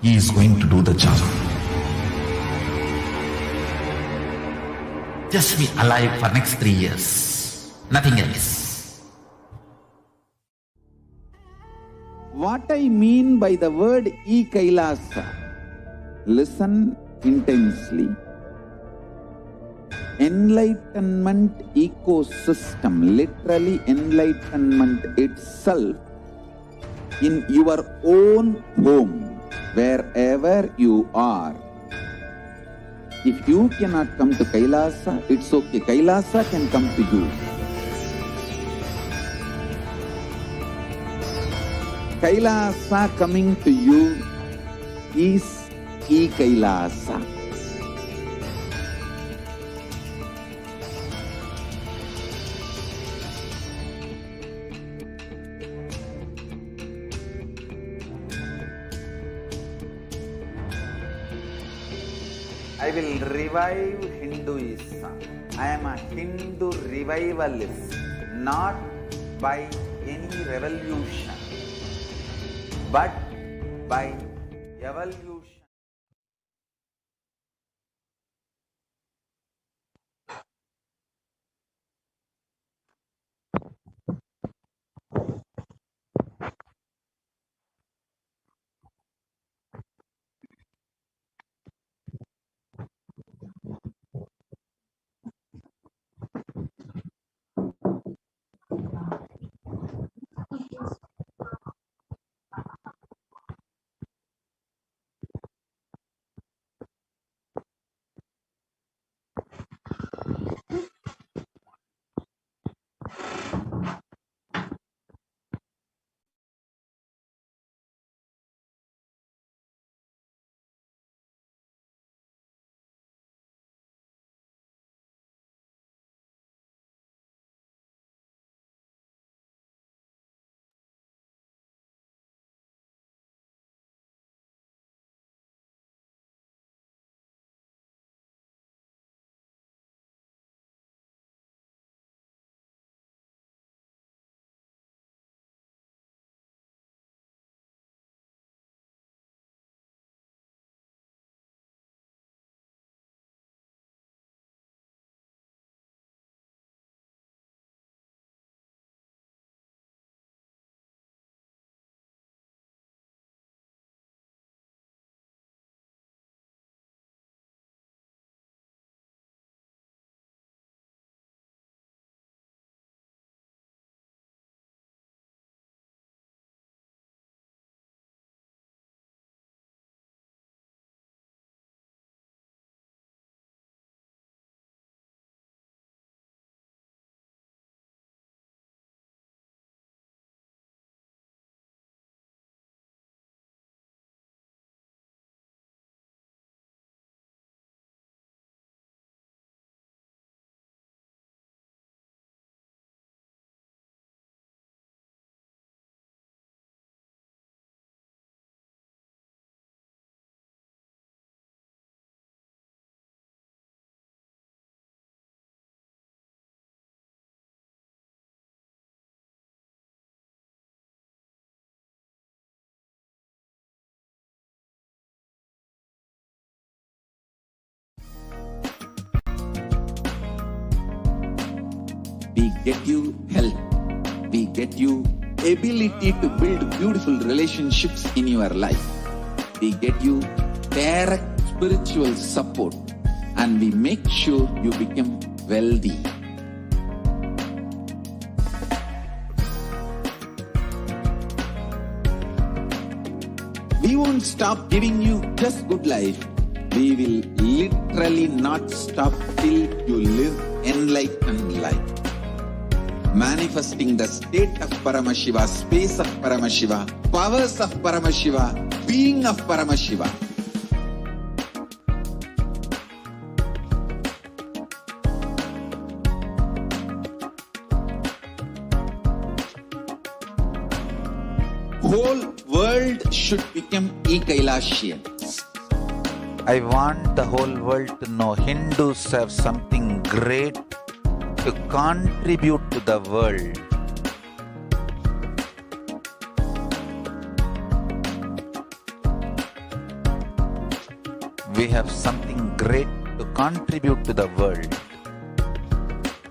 he is going to do the job. Just be alive for next 3 years. Nothing else. What I mean by the word e-Kailasa, listen intensely. Enlightenment ecosystem, literally enlightenment itself, in your own home, wherever you are. If you cannot come to Kailasa, it's okay. Kailasa can come to you. Kailasa coming to you is e-Kailasa. I will revive Hinduism. I am a Hindu revivalist, not by any revolution, but by evolution. We get you health. We get you ability to build beautiful relationships in your life. We get you direct spiritual support, and we make sure you become wealthy. We won't stop giving you just good life. We will literally not stop till you live enlightened life. Manifesting the state of Paramashiva, space of Paramashiva, powers of Paramashiva, being of Paramashiva. Whole world should become e-Kailasians. I want the whole world to know Hindus have something great to contribute to the world. We have something great to contribute to the world.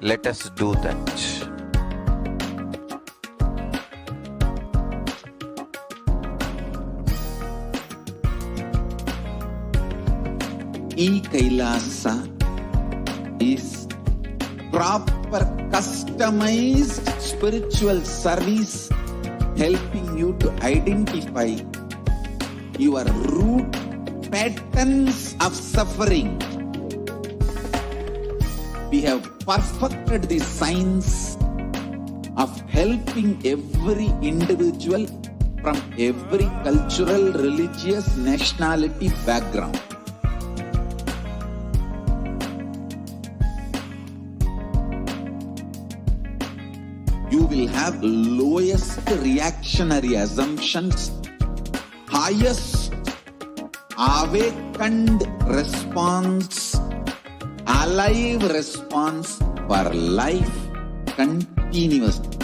Let us do that. E-Kailasa is proper customized spiritual service helping you to identify your root patterns of suffering. We have perfected the science of helping every individual from every cultural, religious, nationality background. You will have lowest reactionary assumptions, highest awakened response, alive response for life continuously.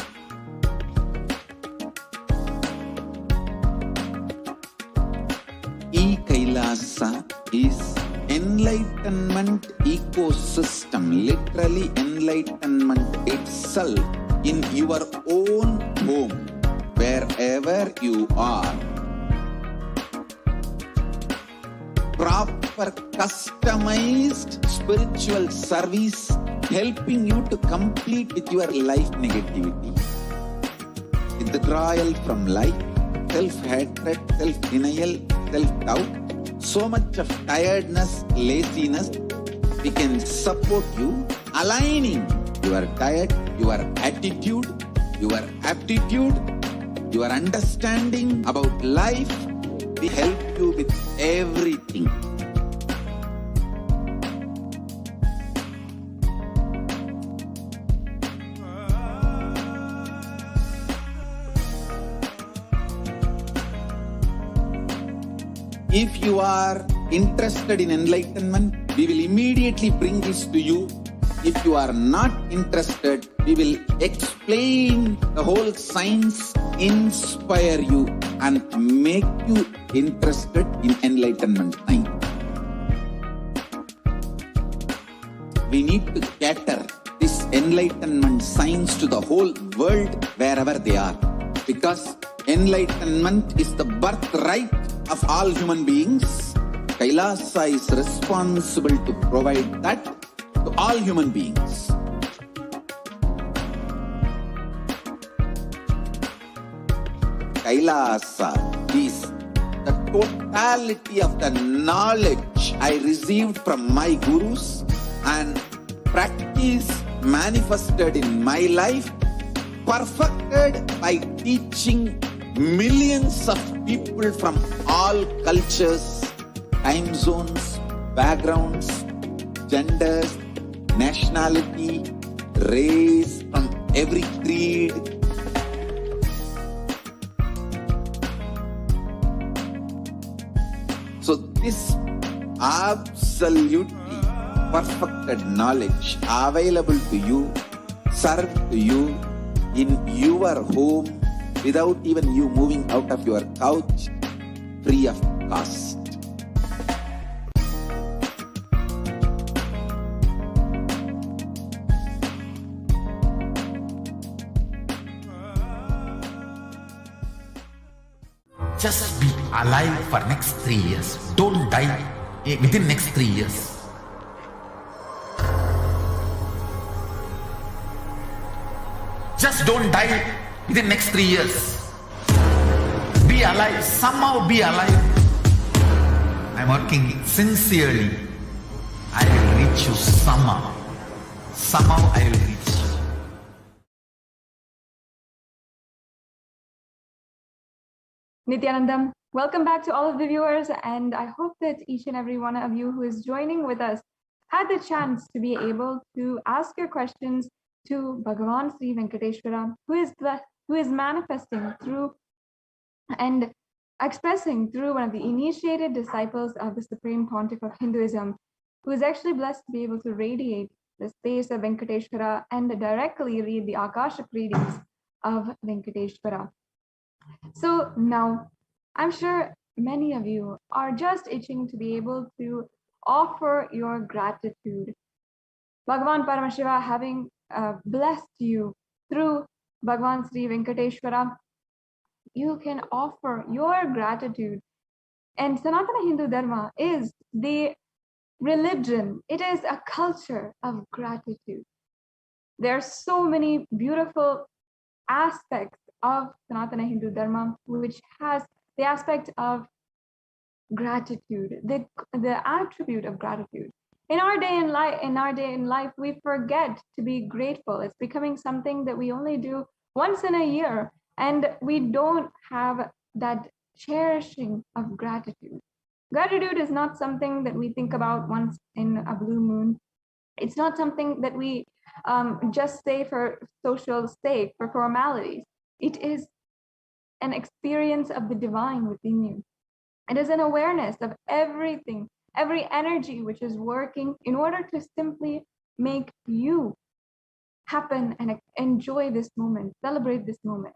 E-Kailasa is enlightenment ecosystem, literally enlightenment itself in your own home, wherever you are. Proper customized spiritual service helping you to complete with your life negativity. Withdrawal from life, self-hatred, self-denial, self-doubt, so much of tiredness, laziness. We can support you aligning your diet, your attitude, your aptitude, your understanding about life. We help you with everything. If you are interested in enlightenment, we will immediately bring this to you. If you are not interested, we will explain the whole science, inspire you and make you interested in enlightenment science. We need to cater this enlightenment science to the whole world wherever they are, because enlightenment is the birthright of all human beings. Kailasa is responsible to provide that to all human beings. Kailasa is the totality of the knowledge I received from my gurus and practice manifested in my life, perfected by teaching millions of people from all cultures, time zones, backgrounds, genders, nationality, race, from every creed. So this absolutely perfected knowledge available to you, served to you in your home without even you moving out of your couch, free of cost. Just be alive for next 3 years. Don't die within next 3 years. Just don't die within next 3 years. Be alive. Somehow be alive. I'm working sincerely. I will reach you somehow. Somehow I will reach you. Nithyanandam, welcome back to all of the viewers, and I hope that each and every one of you who is joining with us had the chance to be able to ask your questions to Bhagavan Sri Venkateshwara, who is manifesting through and expressing through one of the initiated disciples of the Supreme Pontiff of Hinduism, who is actually blessed to be able to radiate the space of Venkateshwara and directly read the Akashic readings of Venkateshwara. So now, I'm sure many of you are just itching to be able to offer your gratitude. Bhagavan Paramashiva having blessed you through Bhagavan Sri Venkateshwara, you can offer your gratitude. And Sanatana Hindu Dharma is the religion, it is a culture of gratitude. There are so many beautiful aspects of Sanatana Hindu Dharma, which has the aspect of gratitude, the attribute of gratitude. In our day in life, we forget to be grateful. It's becoming something that we only do once in a year, and we don't have that cherishing of gratitude. Gratitude is not something that we think about once in a blue moon. It's not something that we just say for social sake, for formalities. It is an experience of the divine within you. It is an awareness of everything, every energy which is working in order to simply make you happen and enjoy this moment, celebrate this moment.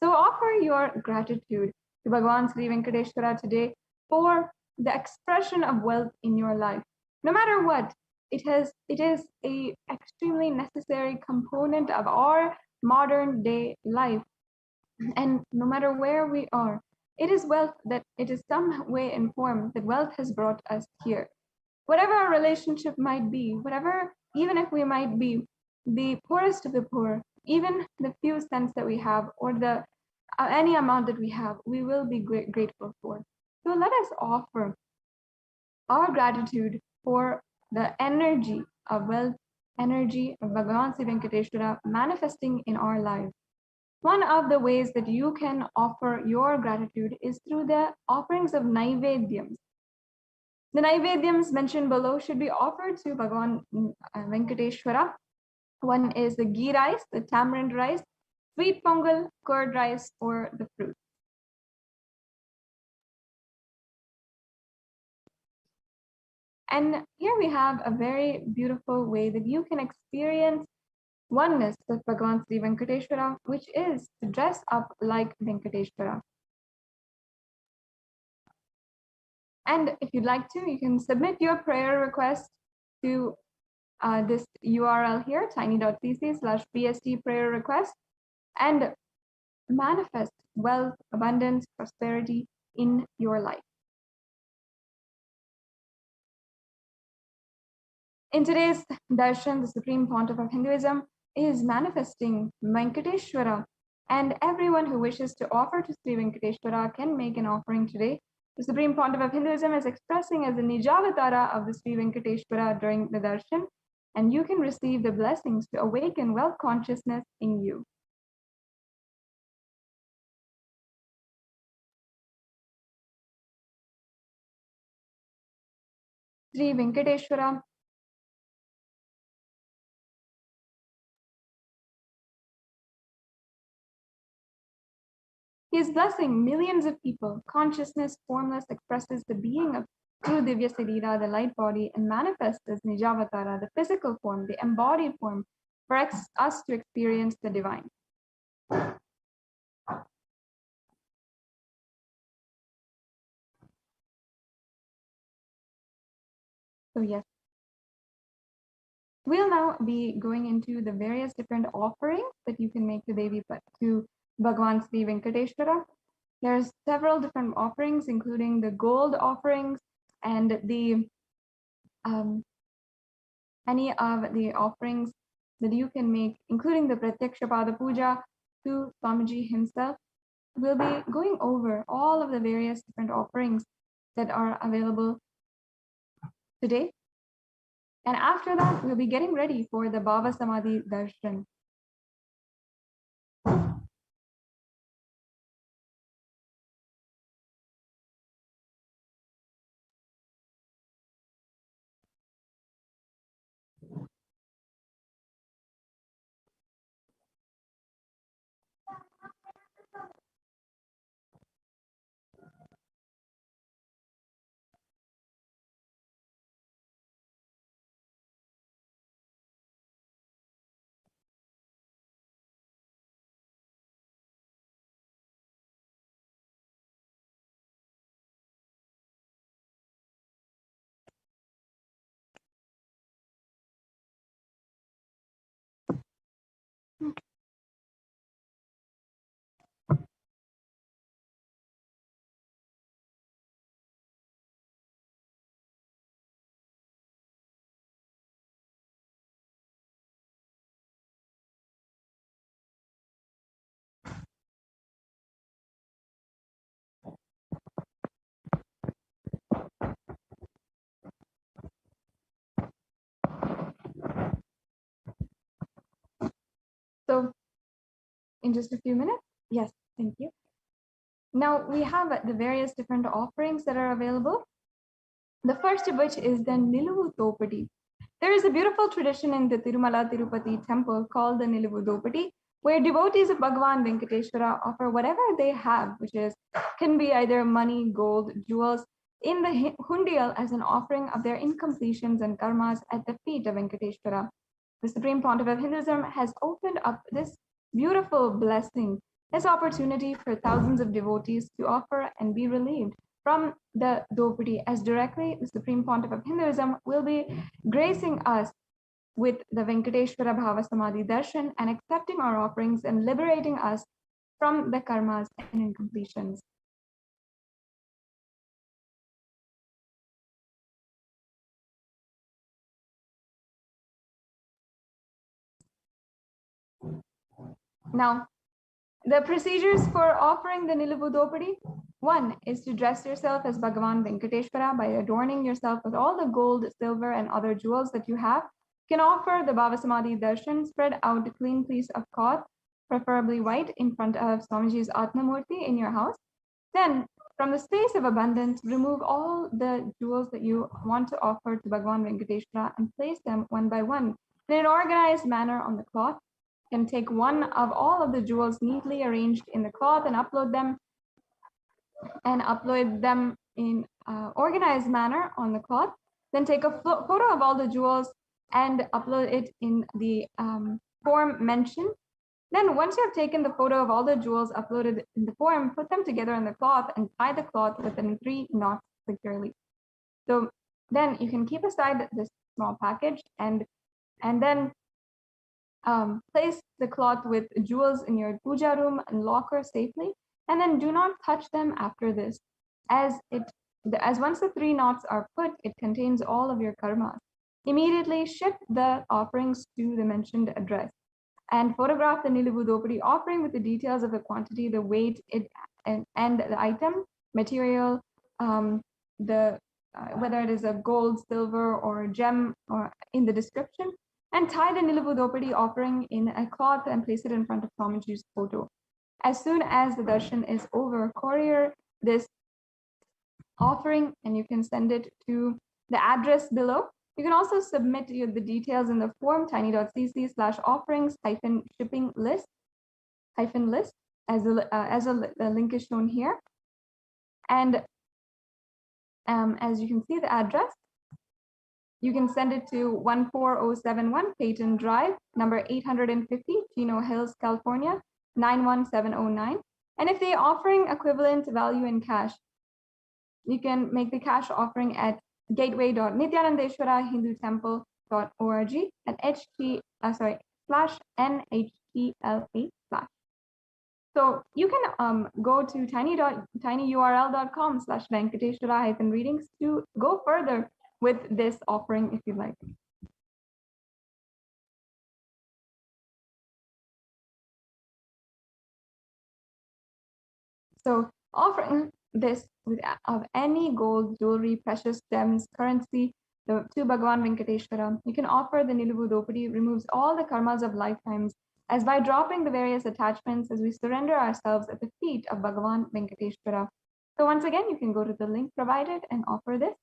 So offer your gratitude to Bhagavan Sri Venkateshwara today for the expression of wealth in your life. No matter what, it is a extremely necessary component of our modern day life. And no matter where we are, it is wealth that it is some way in form that wealth has brought us here. Whatever our relationship might be, whatever, even if we might be the poorest of the poor, even the few cents that we have or the any amount that we have, we will be grateful for. So let us offer our gratitude for the energy of wealth, energy of Bhagavan Sri Venkateshwara manifesting in our lives. One of the ways that you can offer your gratitude is through the offerings of Naivedyams. The Naivedyams mentioned below should be offered to Bhagavan Venkateshwara. One is the ghee rice, the tamarind rice, sweet pongal, curd rice, or the fruit. And here we have a very beautiful way that you can experience oneness with Bhagavan Sri Venkateshwara, which is to dress up like Venkateshwara. And if you'd like to, you can submit your prayer request to this URL here, tiny.cc/PST prayer request, and manifest wealth, abundance, prosperity in your life. In today's Darshan, the Supreme Pontiff of Hinduism is manifesting Venkateshwara, and everyone who wishes to offer to Sri Venkateshwara can make an offering today. The Supreme Pontiff of Hinduism is expressing as the Nijavatara of the Sri Venkateshwara during the Darshan, and you can receive the blessings to awaken wealth consciousness in you. Sri Venkateshwara, he is blessing millions of people. Consciousness, formless, expresses the being of true Divya Sarira, the light body, and manifests as Nijavatara, the physical form, the embodied form, for us to experience the divine. So yes, we'll now be going into the various different offerings that you can make to Devi to Bhagavan Sri Venkateshwara. There's several different offerings, including the gold offerings and the any of the offerings that you can make, including the Pratyaksha Pada Puja to Swamiji himself. We'll be going over all of the various different offerings that are available today. And after that, we'll be getting ready for the Bhavasamadhi Darshan. in just a few minutes? Yes, thank you. Now we have the various different offerings that are available. The first of which is the Niluvu Dopadi. There is a beautiful tradition in the Tirumala Tirupati temple called the Niluvu Dopadi, where devotees of Bhagavan Venkateshwara offer whatever they have, which can be either money, gold, jewels, in the hundial as an offering of their incompletions and karmas at the feet of Venkateshwara. The Supreme Pontiff of Hinduism has opened up this beautiful blessing, this opportunity for thousands of devotees to offer and be relieved from the Dopadi, as directly the Supreme Pontiff of Hinduism will be gracing us with the Venkateshwara Bhavasamadhi Darshan and accepting our offerings and liberating us from the karmas and incompletions. Now, the procedures for offering the Niluvu Dopadi: one is to dress yourself as Bhagavan Venkateshwara by adorning yourself with all the gold, silver, and other jewels that you have. You can offer the Bhavasamadhi Darshan, spread out a clean piece of cloth, preferably white, in front of Swamiji's Atmamurti in your house. Then, from the space of abundance, remove all the jewels that you want to offer to Bhagavan Venkateshwara and place them one by one in an organized manner on the cloth. You can take one of all of the jewels neatly arranged in the cloth and upload them in organized manner on the cloth. Then take a photo of all the jewels and upload it in the form mentioned. Then once you have taken the photo of all the jewels uploaded in the form, put them together on the cloth and tie the cloth within 3 knots securely. So then you can keep aside this small package and then place the cloth with jewels in your puja room and locker safely, and then do not touch them after this, as once the 3 knots are put, it contains all of your karmas. Immediately ship the offerings to the mentioned address and photograph the Niluvu Dopadi offering with the details of the quantity, the weight, and the item, material, whether it is a gold, silver, or a gem, or in the description, and tie the Niluvu Dopadi offering in a cloth and place it in front of Swamiji's photo. As soon as the darshan is over, courier this offering and you can send it to the address below. You can also submit the details in the form tiny.cc/offerings-shipping list as the link is shown here. And as you can see, the address, you can send it to 14071 Peyton Drive, number 850, Chino Hills, California, 91709. And if the offering equivalent value in cash, you can make the cash offering at gateway.nithyanandeshwara-hindu-temple.org at /NHTLA/. So you can go to tinyurl.com/Venkateshwara-readings to go further with this offering if you'd like. So offering this of any gold, jewelry, precious gems, currency to Bhagavan Venkateshwara, you can offer the Niluvu Dopadi, removes all the karmas of lifetimes, as by dropping the various attachments as we surrender ourselves at the feet of Bhagavan Venkateshwara. So once again, you can go to the link provided and offer this.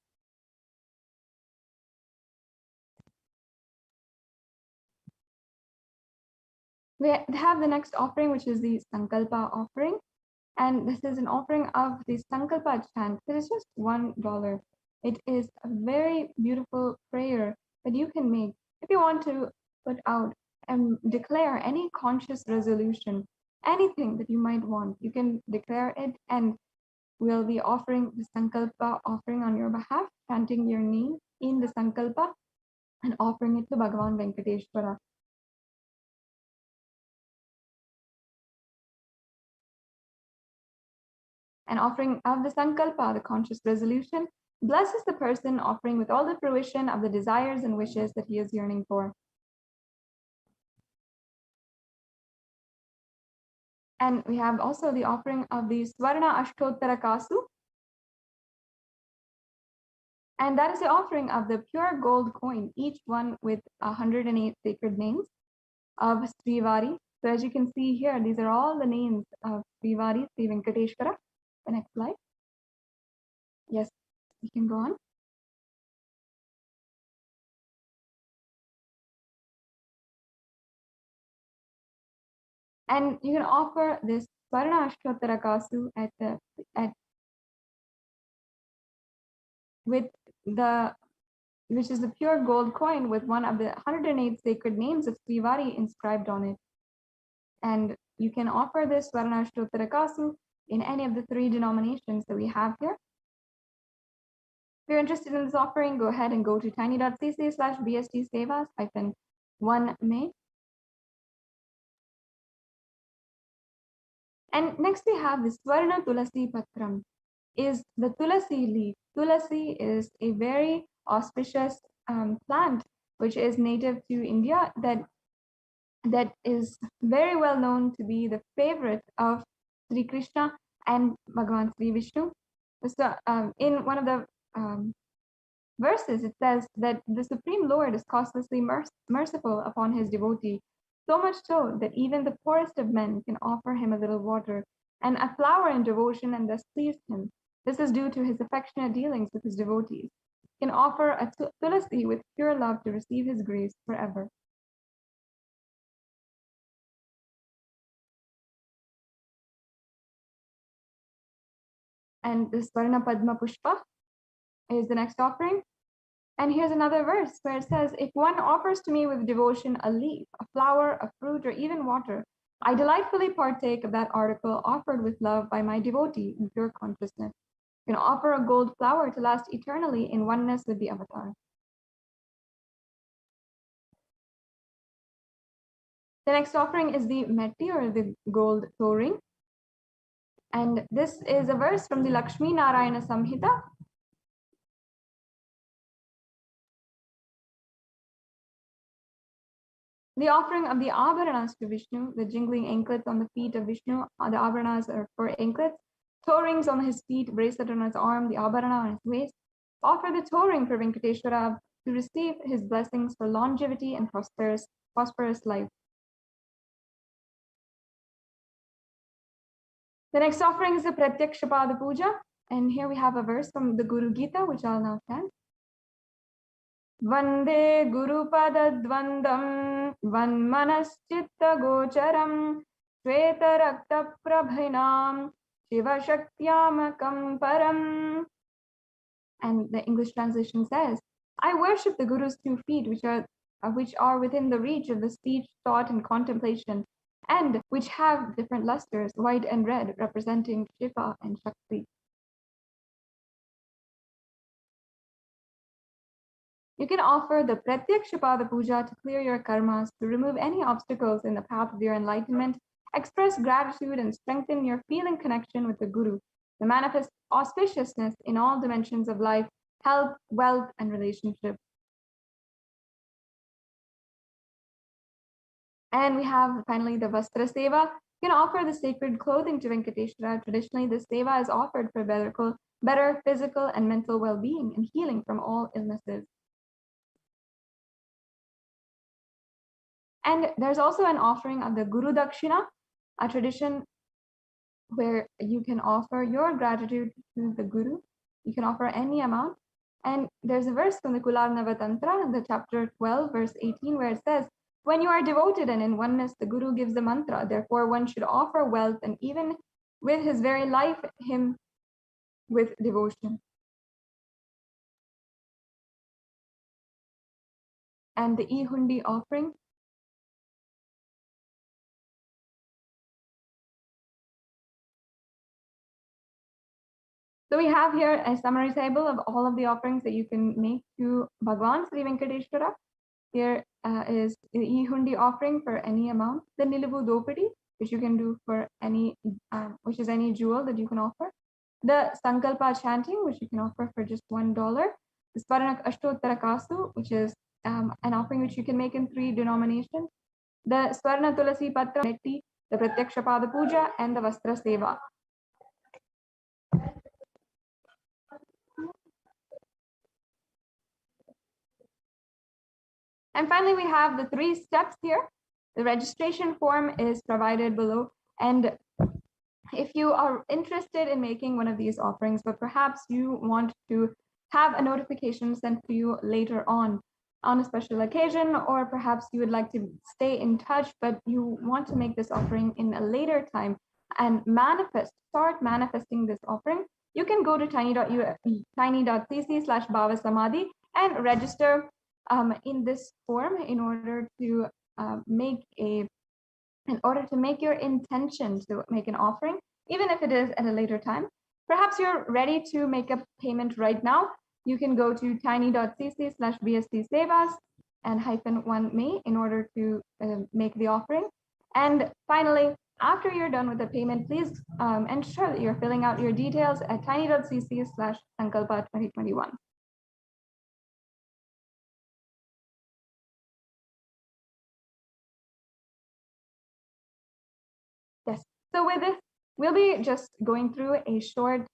We have the next offering, which is the Sankalpa offering. And this is an offering of the Sankalpa chant. It is just $1. It is a very beautiful prayer that you can make if you want to put out and declare any conscious resolution, anything that you might want. You can declare it, and we'll be offering the Sankalpa offering on your behalf, chanting your name in the Sankalpa and offering it to Bhagavan Venkateshwara. An offering of the Sankalpa, the conscious resolution, blesses the person offering with all the fruition of the desires and wishes that he is yearning for. And we have also the offering of the Swarna Ashtottara Kasu. And that is the offering of the pure gold coin, each one with 108 sacred names of Srivari, So as you can see here, these are all the names of Srivari Sri Venkateshwara. The next slide. Yes, you can go on. And you can offer this Swarna Ashtottara Kasu which is the pure gold coin with one of the 108 sacred names of Srivari inscribed on it. And you can offer this Swarna Ashtottara Kasu in any of the 3 denominations that we have here. If you're interested in this offering, go ahead and go to tiny.cc/bstsevas-1 And next we have the Swarna Tulasi Patram, is the Tulasi leaf. Tulasi is a very auspicious plant which is native to India that is very well known to be the favorite of Sri Krishna and Bhagavan Sri Vishnu. So in one of the verses, it says that the Supreme Lord is causelessly merciful upon his devotee, so much so that even the poorest of men can offer him a little water and a flower in devotion and thus please him. This is due to his affectionate dealings with his devotees. He can offer a tulasi with pure love to receive his grace forever. And the Swarna Padma Pushpa is the next offering. And here's another verse where it says, if one offers to me with devotion a leaf, a flower, a fruit, or even water, I delightfully partake of that article offered with love by my devotee in pure consciousness. You can offer a gold flower to last eternally in oneness with the avatar. The next offering is the Metti or the gold toe ring. And this is a verse from the Lakshmi Narayana Samhita. The offering of the Abharanas to Vishnu, the jingling anklets on the feet of Vishnu, the Abharanas are for anklets, toe rings on his feet, bracelet on his arm, the Abharana on his waist. Offer the toe ring for Venkateshwara to receive his blessings for longevity and prosperous life. The next offering is the Pratyakshapada Puja, and here we have a verse from the Guru Gita, which I'll now chant. Vande Guru Pada Dvandam Vanmanaschitta Gocharam Shweta Rakta Prabhainam Shiva Shaktyamakam Param. And the English translation says, I worship the Guru's 2 feet, which are within the reach of the speech, thought, and contemplation, and which have different lusters, white and red, representing Shiva and Shakti. You can offer the Pratyakshapada Puja to clear your karmas, to remove any obstacles in the path of your enlightenment, express gratitude and strengthen your feeling connection with the Guru, to manifest auspiciousness in all dimensions of life, health, wealth, and relationships. And we have finally the Vastra Seva. You can offer the sacred clothing to Venkateshwara. Traditionally, this seva is offered for better physical and mental well-being and healing from all illnesses. And there's also an offering of the Guru Dakshina, a tradition where you can offer your gratitude to the Guru. You can offer any amount. And there's a verse from the Kularnava Tantra, the chapter 12, verse 18, where it says, when you are devoted and in oneness, the Guru gives the mantra. Therefore, one should offer wealth and even with his very life, him with devotion. And the E-Hundi offering. So we have here a summary table of all of the offerings that you can make to Bhagavan Sri Venkateshwara. Here is the E-Hundi offering for any amount, the Nilavu Dopadi, which you can do for any, which is any jewel that you can offer, the Sankalpa chanting, which you can offer for just $1, the Swarna Ashtottara Kasu, which is an offering which you can make in 3 denominations, the Swarna Tulasi Patra Metti, the Pratyakshapada Puja, and the Vastra Seva. And finally, we have the 3 steps here. The registration form is provided below. And if you are interested in making one of these offerings, but perhaps you want to have a notification sent to you later on a special occasion, or perhaps you would like to stay in touch, but you want to make this offering in a later time and start manifesting this offering, you can go to tiny.cc/Bhavasamadhi and register in this form in order to make your intention to make an offering, even if it is at a later time. Perhaps you're ready to make a payment right now. You can go to tiny.cc/bstsevas and -1me in order to make the offering. And finally, after you're done with the payment, please ensure that you're filling out your details at tiny.cc/sankalpa2021. Yes, so with this, we'll be just going through a short,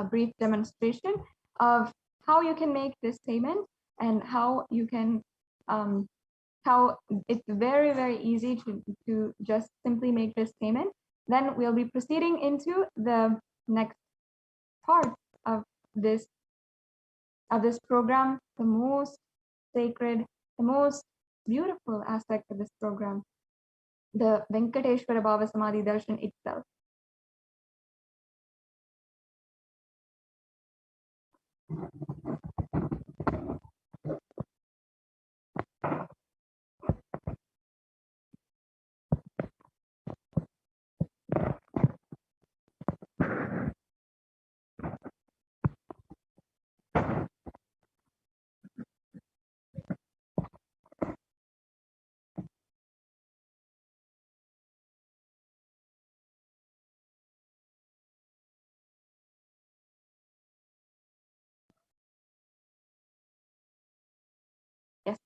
brief demonstration of how you can make this payment and how you can, how it's very, very easy to just simply make this payment. Then we'll be proceeding into the next part of this program, the most sacred, the most beautiful aspect of this program, the Venkateshwara Bhavasamadhi Darshan itself. Yes,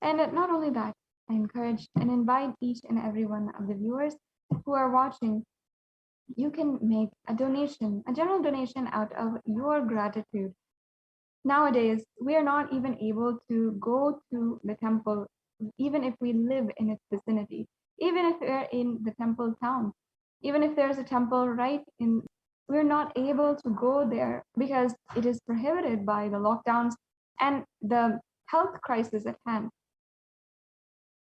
and not only that, I encourage and invite each and every one of the viewers who are watching. You can make a donation, a general donation out of your gratitude. Nowadays, we are not even able to go to the temple, even if we live in its vicinity, even if we're in the temple town, even if there's a temple right in, we're not able to go there because it is prohibited by the lockdowns and the health crisis at hand.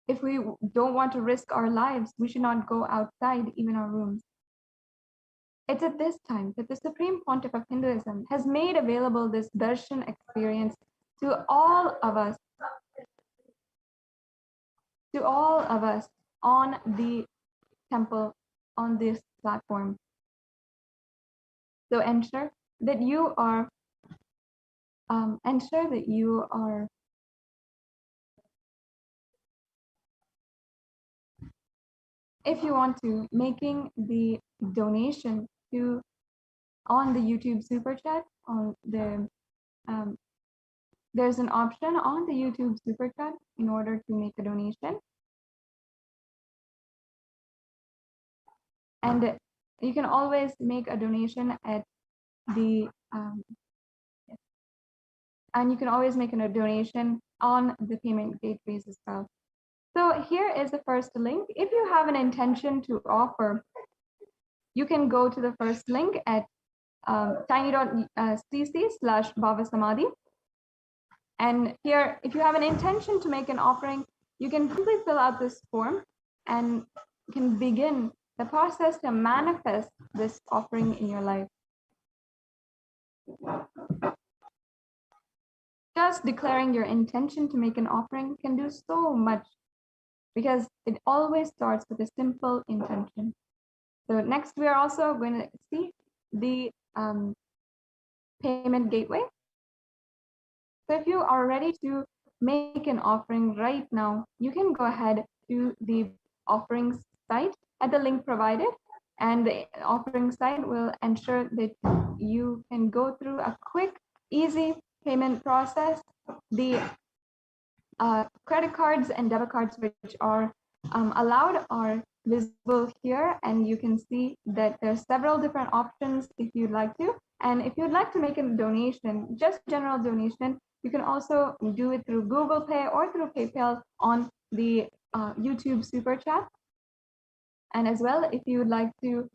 If we don't want to risk our lives, we should not go outside even our rooms. It's at this time that the Supreme Pontiff of Hinduism has made available this darshan experience to all of us on the temple, on this platform. So ensure that you are if you want to, making the donation to on the YouTube super chat, on the there's an option on the YouTube super chat in order to make a donation, and you can always make a donation at the and you can always make a donation on the payment gateways as well. So here is the first link. If you have an intention to offer, you can go to the first link at tiny.cc/Bhavasamadhi. And here, if you have an intention to make an offering, you can simply fill out this form and can begin the process to manifest this offering in your life. Just declaring your intention to make an offering can do so much, because it always starts with a simple intention. So next, we are also going to see the payment gateway. So if you are ready to make an offering right now, you can go ahead to the offerings site at the link provided, and the offering site will ensure that you can go through a quick, easy payment process. The credit cards and debit cards which are allowed are visible here, and you can see that there's several different options if you'd like to. And if you'd like to make a donation, just general donation, you can also do it through Google Pay or through PayPal on the YouTube super chat. And as well, if you would like to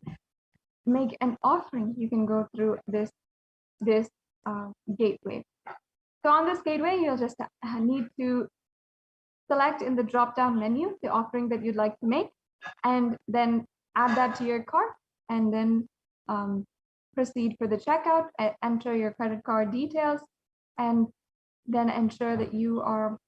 make an offering, you can go through this gateway. So on this gateway, you'll just need to select in the drop-down menu the offering that you'd like to make, and then add that to your cart, and then proceed for the checkout, enter your credit card details, and then ensure that you are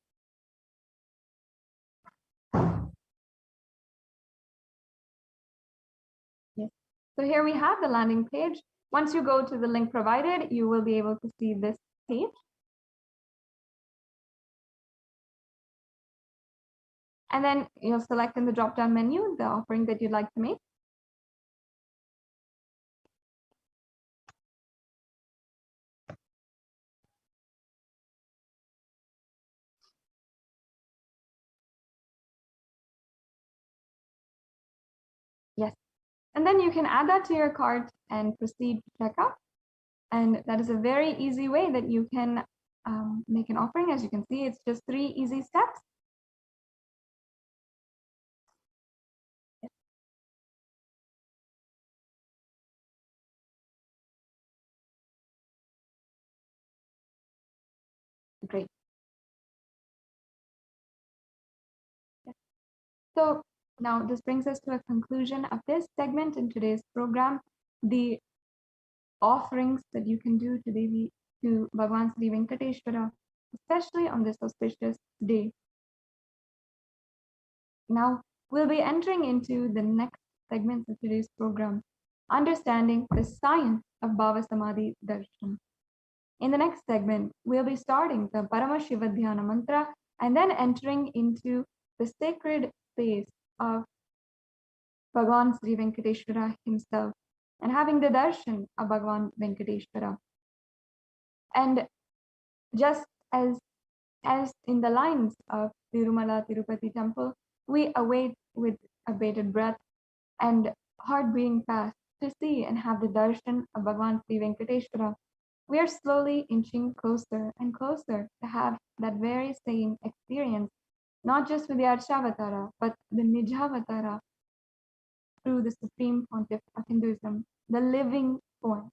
So here we have the landing page. Once you go to the link provided, you will be able to see this page. And then you'll select in the drop-down menu the offering that you'd like to make. Yes. And then you can add that to your cart and proceed to checkout. And that is a very easy way that you can make an offering. As you can see, it's just 3 easy steps. Great. So now this brings us to a conclusion of this segment in today's program. The offerings that you can do to Bhagavan Sri Venkateshwara, especially on this auspicious day. Now we'll be entering into the next segment of today's program, understanding the science of Bhavasamadhi Darshan. In the next segment, we'll be starting the Paramashivoham mantra and then entering into the sacred space of Bhagavan Sri Venkateshwara himself and having the darshan of Bhagavan Venkateshwara. And just as in the lines of Tirumala Tirupati temple, we await with abated breath and heart beating fast to see and have the darshan of Bhagavan Sri Venkateshwara. We are slowly inching closer and closer to have that very same experience, not just with the Arshavatara, but the Nijavatara through the Supreme Pontiff of Hinduism, the living form.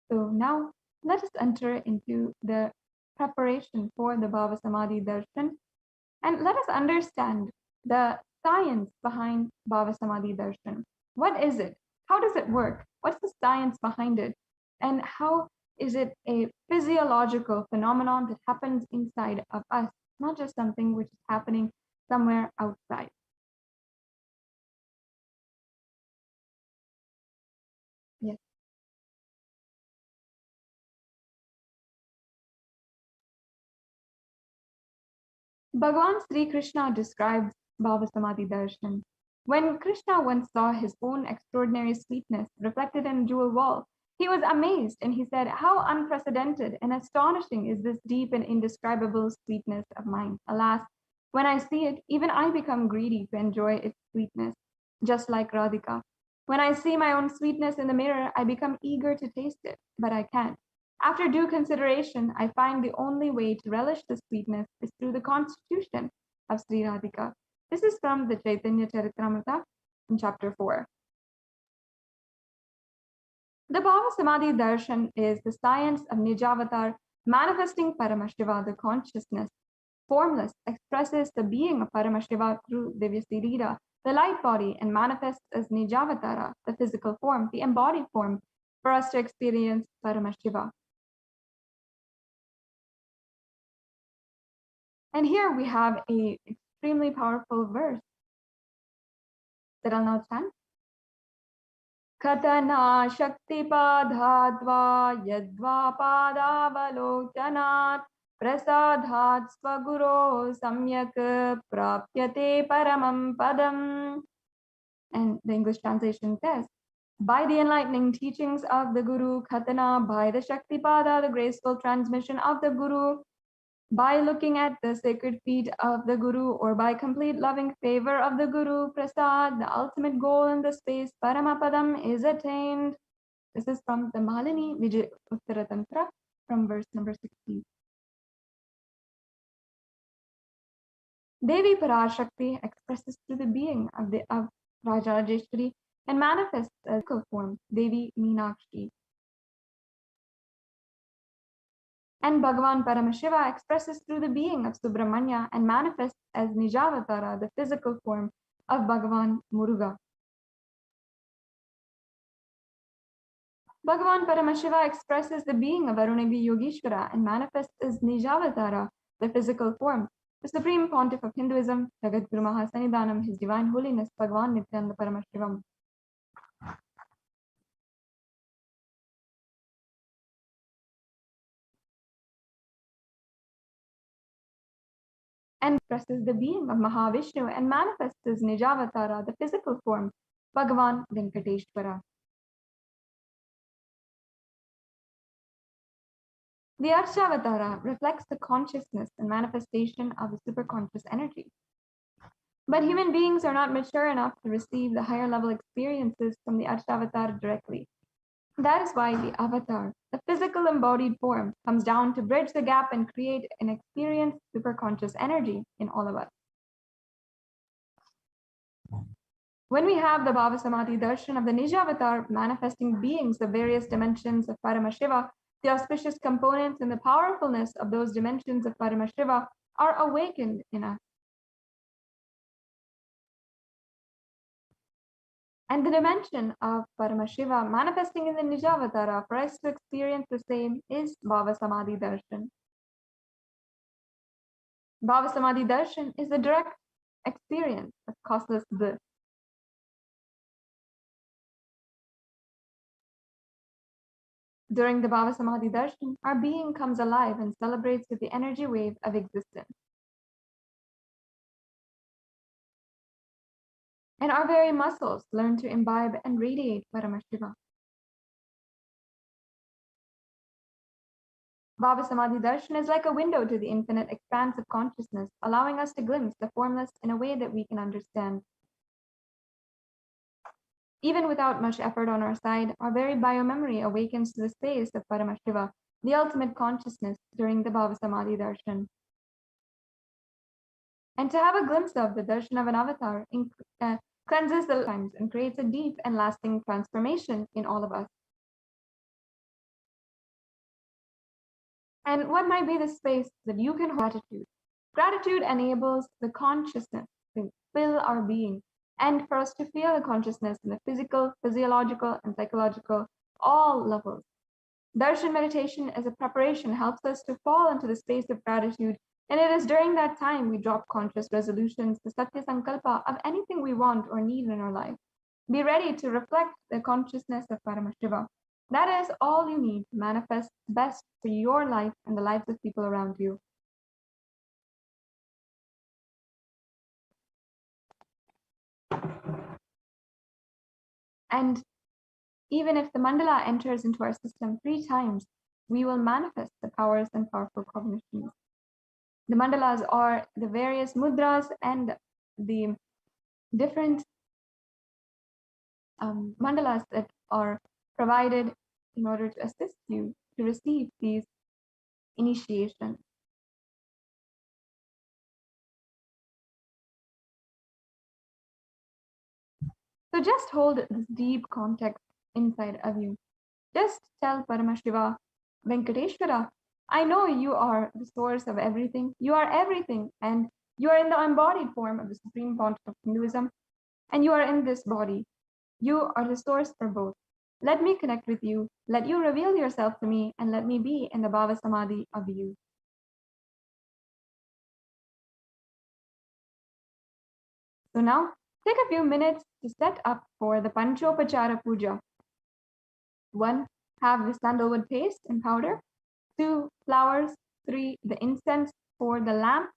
So now let us enter into the preparation for the Bhavasamadhi Darshan, and let us understand the science behind Bhavasamadhi Darshan. What is it? How does it work? What's the science behind it? And how is it a physiological phenomenon that happens inside of us, not just something which is happening somewhere outside? Yes. Bhagavan Sri Krishna describes Bhavasamadhi Darshan. When Krishna once saw his own extraordinary sweetness reflected in a jewel wall, he was amazed and he said, "How unprecedented and astonishing is this deep and indescribable sweetness of mine. Alas, when I see it, even I become greedy to enjoy its sweetness, just like Radhika. When I see my own sweetness in the mirror, I become eager to taste it, but I can't. After due consideration, I find the only way to relish the sweetness is through the constitution of Sri Radhika." This is from the Chaitanya Charitamrita in chapter 4. The Bhavasamadhi Darshan is the science of Nijavatar manifesting Paramashiva, the consciousness. Formless expresses the being of Paramashiva through Divya Sirira, the light body, and manifests as Nijavatara, the physical form, the embodied form, for us to experience Paramashiva. And here we have an extremely powerful verse that I'll now chant. Katana Shakti Padhadva Yadva Padavalokanat Prasadhat Swaguro Samyak Prapyate Paramam Padam. And the English translation says, by the enlightening teachings of the Guru, Katana, by the Shakti Pada, the graceful transmission of the Guru, by looking at the sacred feet of the Guru, or by complete loving favor of the Guru, Prasad, the ultimate goal in the space, Paramapadam, is attained. This is from the Malini Vijay Uttara Tantra, from verse number 16. Devi Parashakti expresses through the being of Rajarajeshwari and manifests as physical form, Devi Meenakshi. And Bhagavan Paramashiva expresses through the being of Subramanya and manifests as Nijavatara, the physical form of Bhagavan Muruga. Bhagavan Paramashiva expresses the being of Arunagi Yogeshwara and manifests as Nijavatara, the physical form, the Supreme Pontiff of Hinduism, Jagat Guru Mahasannidhanam, His Divine Holiness, Bhagavan Nithyananda Paramashivam. And expresses the being of Mahavishnu and manifests as Nijavatara, the physical form, Bhagavan Venkateshwara. The Arshavatara reflects the consciousness and manifestation of the superconscious energy. But human beings are not mature enough to receive the higher level experiences from the Arshavatara directly. That is why the avatar, the physical embodied form, comes down to bridge the gap and create and experience superconscious energy in all of us. When we have the Bhavasamadhi Darshan of the Nijavatar manifesting beings of various dimensions of Paramashiva, the auspicious components and the powerfulness of those dimensions of Paramashiva are awakened in us. And the dimension of Paramashiva manifesting in the Nijavatara for us to experience the same is Bhavasamadhi Darshan. Bhavasamadhi Darshan is the direct experience of causeless bliss. During the Bhavasamadhi Darshan, our being comes alive and celebrates with the energy wave of existence. And our very muscles learn to imbibe and radiate Paramashiva. Bhavasamadhi Darshan is like a window to the infinite expanse of consciousness, allowing us to glimpse the formless in a way that we can understand. Even without much effort on our side, our very biomemory awakens to the space of Paramashiva, the ultimate consciousness, during the Bhavasamadhi Darshan. And to have a glimpse of the darshan of an avatar cleanses the lifetimes and creates a deep and lasting transformation in all of us. And what might be the space that you can hold gratitude? Gratitude enables the consciousness to fill our being and for us to feel the consciousness in the physical, physiological, and psychological, all levels. Darshan meditation as a preparation helps us to fall into the space of gratitude, and it is during that time we drop conscious resolutions, the Satya Sankalpa of anything we want or need in our life. Be ready to reflect the consciousness of Paramashiva. That is all you need to manifest best for your life and the lives of people around you. And even if the mandala enters into our system 3 times, we will manifest the powers and powerful cognitions. The mandalas are the various mudras and the different mandalas that are provided in order to assist you to receive these initiations. So just hold this deep context inside of you. Just tell Paramashiva, Venkateshwara, I know you are the source of everything. You are everything, and you are in the embodied form of the Supreme Pontiff of Hinduism, and you are in this body. You are the source for both. Let me connect with you. Let you reveal yourself to me, and let me be in the Bhavasamadhi of you. So now, take a few minutes to set up for the Panchopachara Puja. 1. Have the sandalwood paste and powder. 2. Flowers. 3. The incense. 4. The lamp.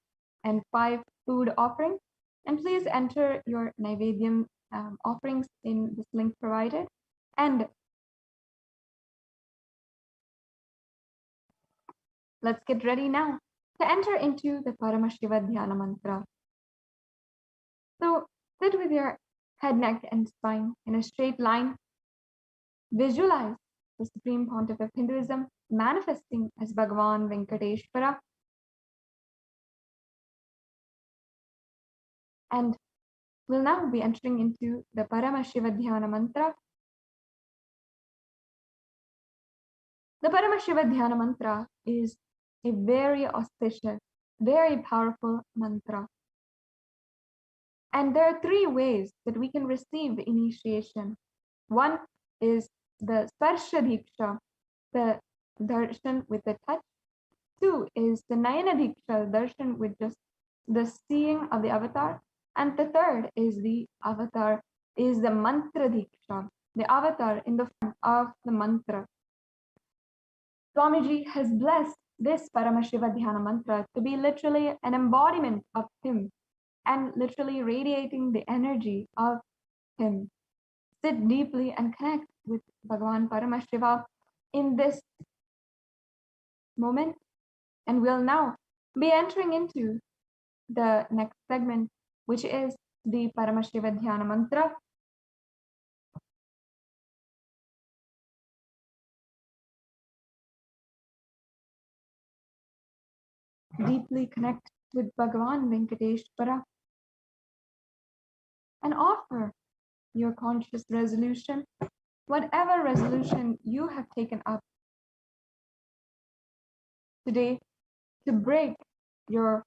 And 5. Food offering. And please enter your Naivedyam offerings in this link provided. And let's get ready now to enter into the Paramashiva Dhyana Mantra. So sit with your head, neck, and spine in a straight line. Visualize the Supreme Pontiff of Hinduism manifesting as Bhagavan Venkateshwara. And we'll now be entering into the Paramashiva Dhyana mantra. The Paramashiva Dhyana mantra is a very auspicious, very powerful mantra. And there are three ways that we can receive initiation. One is the Sparsha Diksha, the darshan with the touch. Two is the Nayana Diksha, darshan with just the seeing of the avatar. And the third is the avatar, is the mantra Diksha, the avatar in the form of the mantra. Swamiji has blessed this Paramashiva Dhyana mantra to be literally an embodiment of him and literally radiating the energy of him. Sit deeply and connect with Bhagavan Paramashiva in this moment. And we'll now be entering into the next segment, which is the Paramashiva Dhyana mantra. Deeply connect with Bhagavan Venkateshwara and offer your conscious resolution, whatever resolution you have taken up today, to break your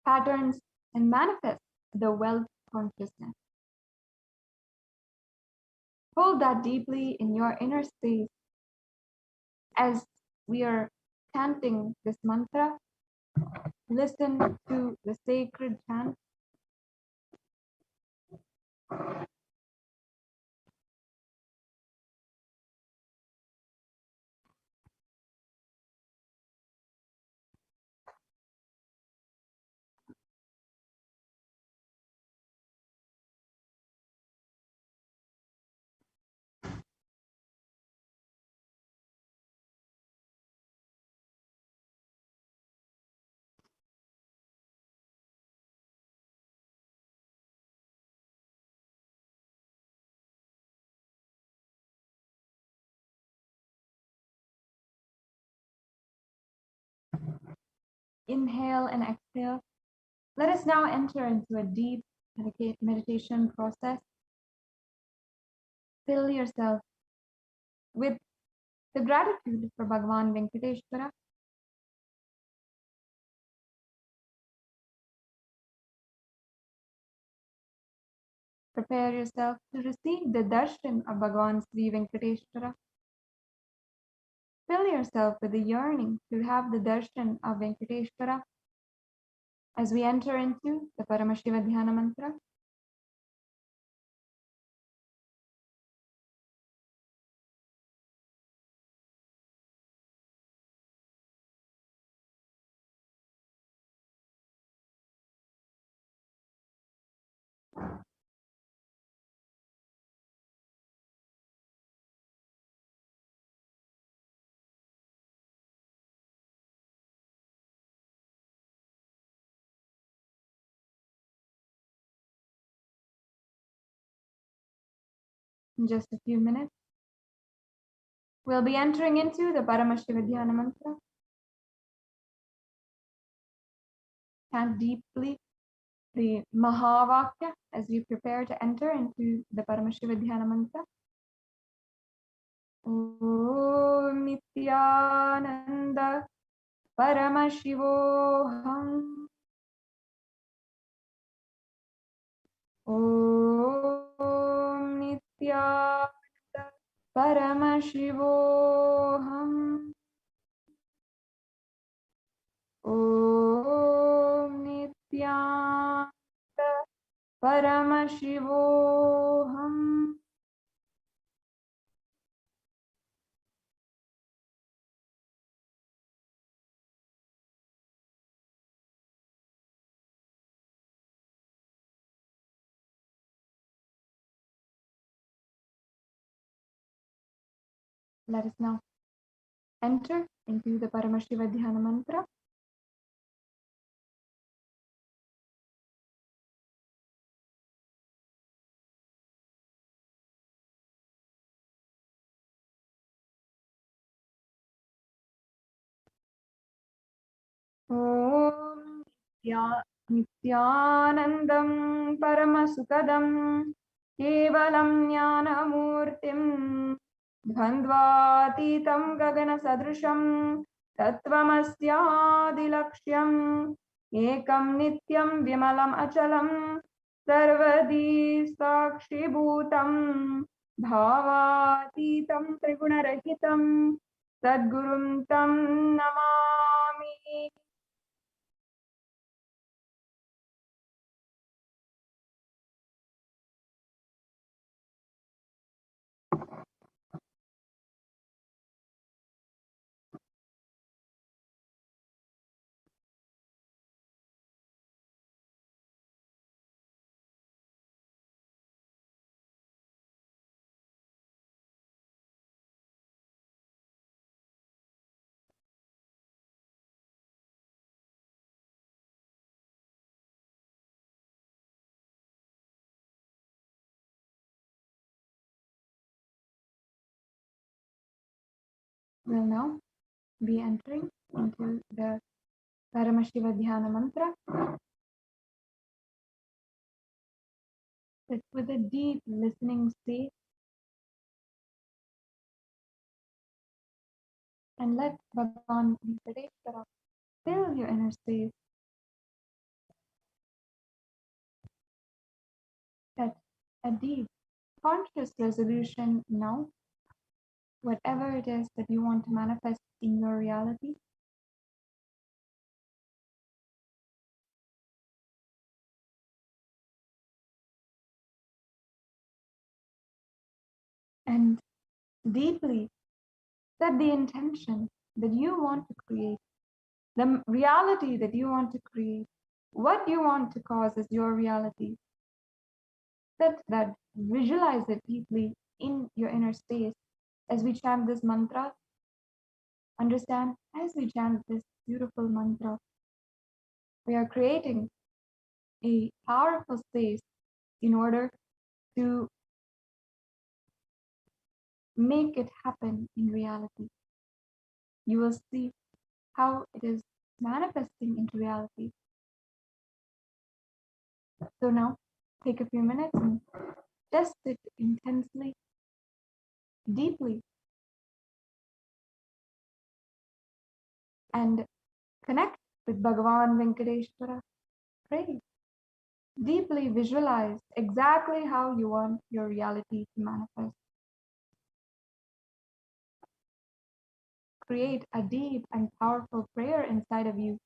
patterns and manifest the wealth consciousness. Hold that deeply in your inner space as we are chanting this mantra. Listen to the sacred chant. Inhale and exhale. Let us now enter into a deep meditation process. Fill yourself with the gratitude for Bhagavan Venkateshwara. Prepare yourself to receive the darshan of Bhagavan Sri Venkateshwara. Fill yourself with the yearning to have the darshan of Venkateshwara as we enter into the Paramashiva Dhyana mantra. In just a few minutes, we'll be entering into the Paramashiva Dhyana mantra. Chant deeply the Mahavakya as we prepare to enter into the Paramashiva Dhyana mantra. Om Nithyananda Paramashivoham. Om Nithyananda Paramashivoham. Om Nithyananda Paramashivoham. Let us now enter into the Paramashiva Dhyana mantra. Om Nithyanandam Paramasukadam Kevalam Jnanamurtim Dhandvatitam Gagana Sadrusham Tattvamasyaadilakshyam Ekam Nityam Vimalam Achalam Sarvadi Sakshibhutam Bhavatitam Trigunarahitam Sadgurum Tam Namami. We'll now be entering into the Paramashiva Dhyana mantra. Sit with a deep listening state and let Bhagavan Venkateshwara fill your inner space. Set a deep conscious resolution now, whatever it is that you want to manifest in your reality. And deeply set the intention that you want to create, the reality that you want to create, what you want to cause as your reality. Set that, visualize it deeply in your inner space as we chant this mantra. Understand, as we chant this beautiful mantra, we are creating a powerful space in order to make it happen in reality. You will see how it is manifesting into reality. So now, take a few minutes and just sit intensely, deeply, and connect with Bhagavan Venkateshwara. Pray. Deeply visualize exactly how you want your reality to manifest. Create a deep and powerful prayer inside of you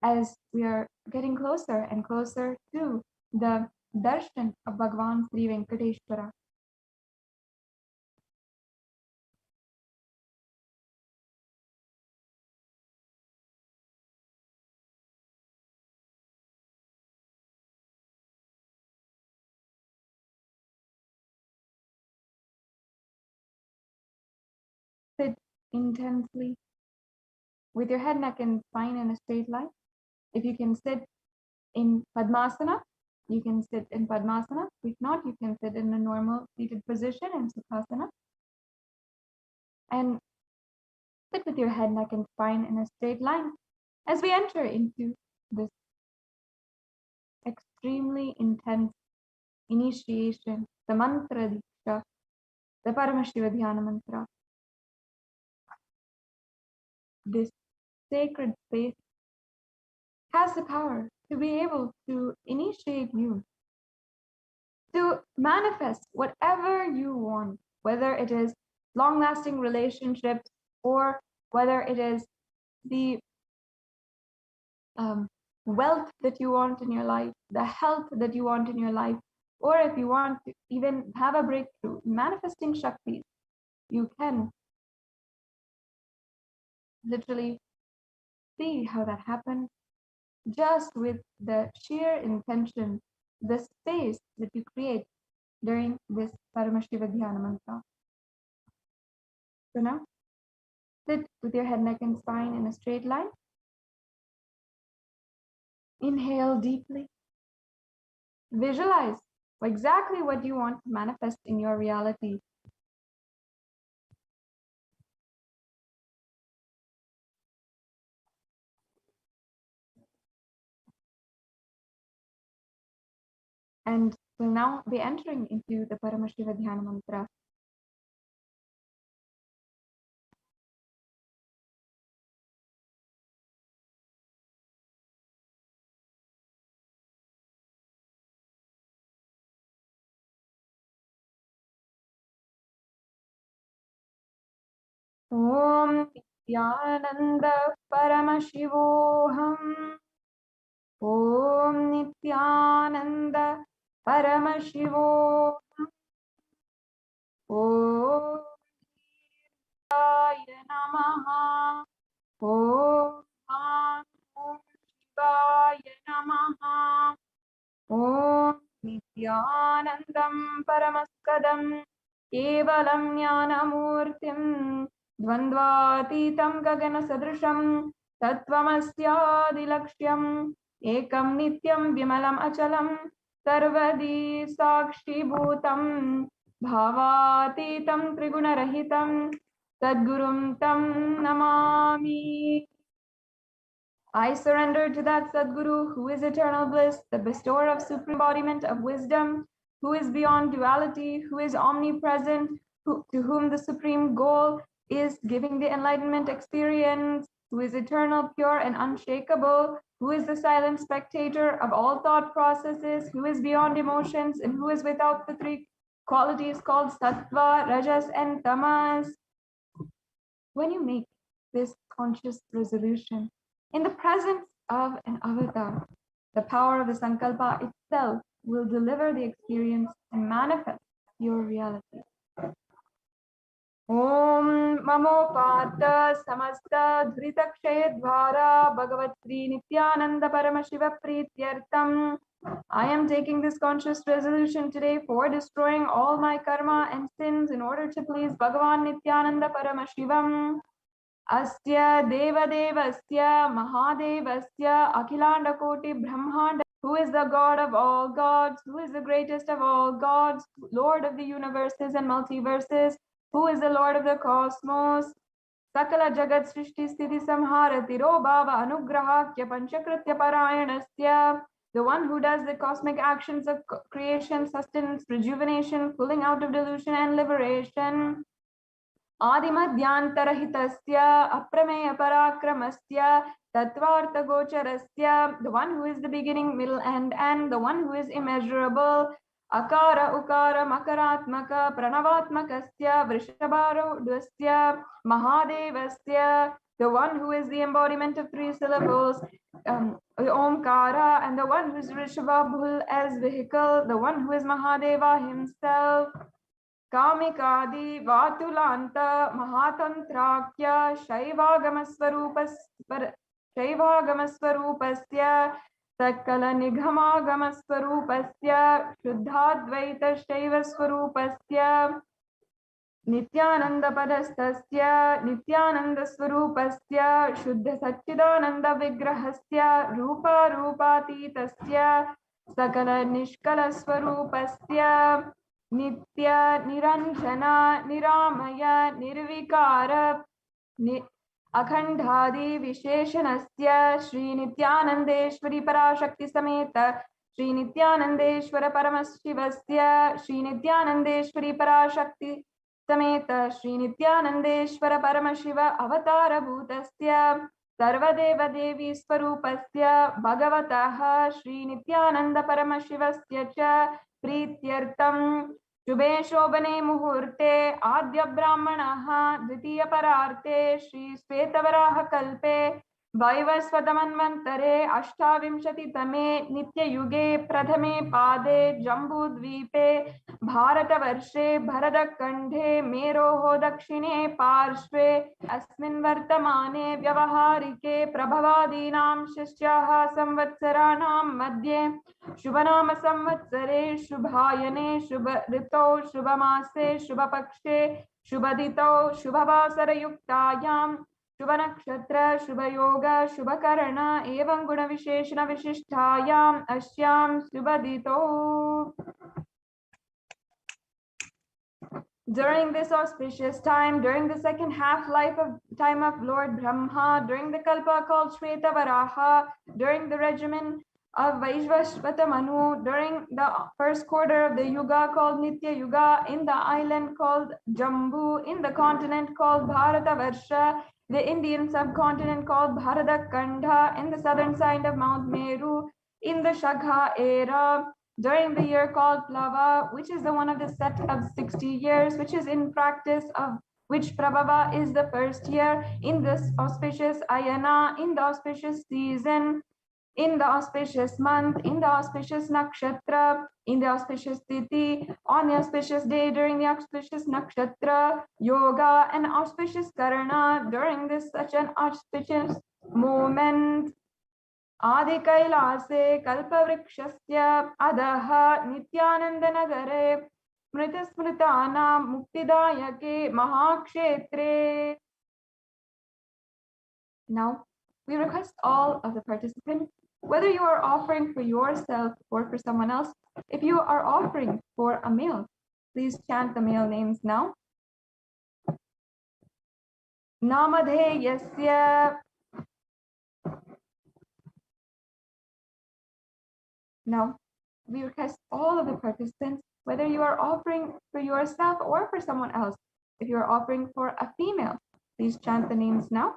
as we are getting closer and closer to the Darshan of Bhagavan Sri Venkateshwara. Sit intensely with your head, neck, and spine in a straight line. If you can sit in Padmasana, you can sit in Padmasana. If not, you can sit in a normal seated position in Sukhasana. And sit with your head, neck, and spine in a straight line as we enter into this extremely intense initiation, the mantra diksha, the Paramashiva Dhyana mantra. This sacred space has the power to be able to initiate you to manifest whatever you want, whether it is long-lasting relationships or whether it is the wealth that you want in your life, the health that you want in your life, or if you want to even have a breakthrough, manifesting Shaktis, you can literally see how that happens just with the sheer intention, the space that you create during this Paramashiva Dhyana mantra. So now, sit with your head, neck, and spine in a straight line. Inhale deeply. Visualize exactly what you want to manifest in your reality. and will now be entering into the Paramashiva Dhyana Mantra. Om Nithyananda Paramashivoham. Om Nithyananda Paramashivoham. Om Shivaya Namaha. Om Shivaya Namaha. Om Nithyanandam Paramaskadam Kevalam Jnanamurtim Dvandvatitam Gagana Sadrisham Tattvamasyadilaksham Ekam Nityam Vimalam Achalam Sarvadi Sakshi Bhutam Bhavatitam Trigunarahitam Sadgurum Tam Namami. I surrender to that Sadguru who is eternal bliss, the bestower of supreme embodiment of wisdom, who is beyond duality, who is omnipresent, to whom the supreme goal is giving the enlightenment experience, who is eternal, pure, and unshakable, who is the silent spectator of all thought processes, who is beyond emotions, and who is without the three qualities called Sattva, Rajas, and Tamas. When you make this conscious resolution, in the presence of an avatar, the power of the Sankalpa itself will deliver the experience and manifest your reality. Om Mamopata Samasta Dhritakshaya Dvara Bhagavat Sri Nithyananda Paramashiva Prityartam. I am taking this conscious resolution today for destroying all my karma and sins in order to please Bhagavan Nithyananda Paramashivam. Asya Devadevasya Mahadevasya Akhilanda Koti Brahmanda, who is the God of all gods, who is the greatest of all gods, Lord of the universes and multiverses, who is the Lord of the cosmos. Sakala Jagat Srishti Sthiti Samhara Tiro Bhava Anugrahakya Panchakritya Parayanasya, the one who does the cosmic actions of creation, sustenance, rejuvenation, pulling out of delusion and liberation. Adimadhyantarahitasya Aprameya Parakramasya Tattvartha Gocharasya, the one who is the beginning, middle, and end, the one who is immeasurable. Akara Ukara Makaratmaka Pranavatmakasya Vrishabharudhasya Mahadevasya, the one who is the embodiment of three syllables, Omkara, and the one who is Rishabhabhul as vehicle, the one who is Mahadeva himself. Kamikadi Vatulanta Mahatantrakya Shaivagamasvarupasya Sakala Nighamagamasvarupasya Shuddhadvaita Shaivasvarupasya Nityananda Padastasya Nityananda Swarupasya Shuddha Satchidananda Vigrahasya Rupa Rupatitasya Sakala Nishkala Swarupasya Nitya Niranjana Niramaya Nirvikara Akhandhadi Visheshanasya Shri Nityanandeshwari Parashakti Sameta Shri Nityanandeshwara Paramashivasya Shri Nityanandeshwari Parashakti Sameta Shri Nityanandeshwara Paramashiva Avatara Bhutasya Sarvadeva Devi Swarupasya Bhagavataha Shri Nityananda Paramashivasya Cha Prityartam Shubhe Shobhane Muhurte Adya Brahmanaha Dvitiya Pararte Shri Svetavaraha Kalpe Vaivasvatamanvantare Ashtavimshati Tame Nitya Yuge Prathame Pade Jambudvipe Bharatavarshe Bharadakandhe Meroho Dakshine Parshve Asmin Vartamane Vyavaharike Prabhavadinam Shishyaha Samvatsaranam Madhye Shubhanama Samvatsare Shubhayane Shubharito Shubhamase Shubhapakshe Shubhadito Shubhavasara Yuktayam Shubha Nakshatra, Shubha Yoga, Shubha Karana, Evam Guna Visheshana Vishishtayam, Ashyam Shubhadito. During this auspicious time, during the second half time of Lord Brahma, during the Kalpa called Shvetavaraha, during the regimen of Vaishvashvata Manu during the first quarter of the Yuga called Nitya Yuga, in the island called Jambu, in the continent called Bharatavarsha, the Indian subcontinent called Bharadakanda, in the southern side of Mount Meru, in the Shakha era, during the year called Plava, which is the one of the set of 60 years, which is in practice of which Prabhava is the first year, in this auspicious Ayana, in the auspicious season, in the auspicious month, in the auspicious nakshatra, in the auspicious tithi, on the auspicious day during the auspicious nakshatra, yoga, and auspicious karana during this such an auspicious moment. Adi Kailase Kalpavrikshasya Adaha Nityananda Nagare Smritasmritana Muktidayake Mahakshetre. Now, we request all of the participants, whether you are offering for yourself or for someone else, if you are offering for a meal, please chant the meal names now. Namadheyasya. Now, we request all of the participants, whether you are offering for yourself or for someone else, if you are offering for a female, please chant the names now.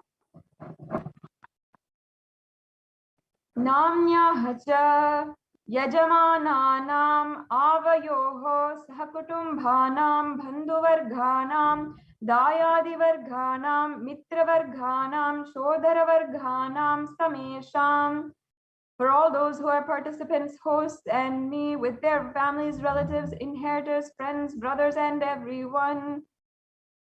Namnya hacha Yajamananam Avayoho Sahakutumbhanam Bandhuvarghanam Dayadivarghanam Mitravarghanam Shodharavarghanam Samesham. For all those who are participants, hosts, and me with their families, relatives, inheritors, friends, brothers, and everyone.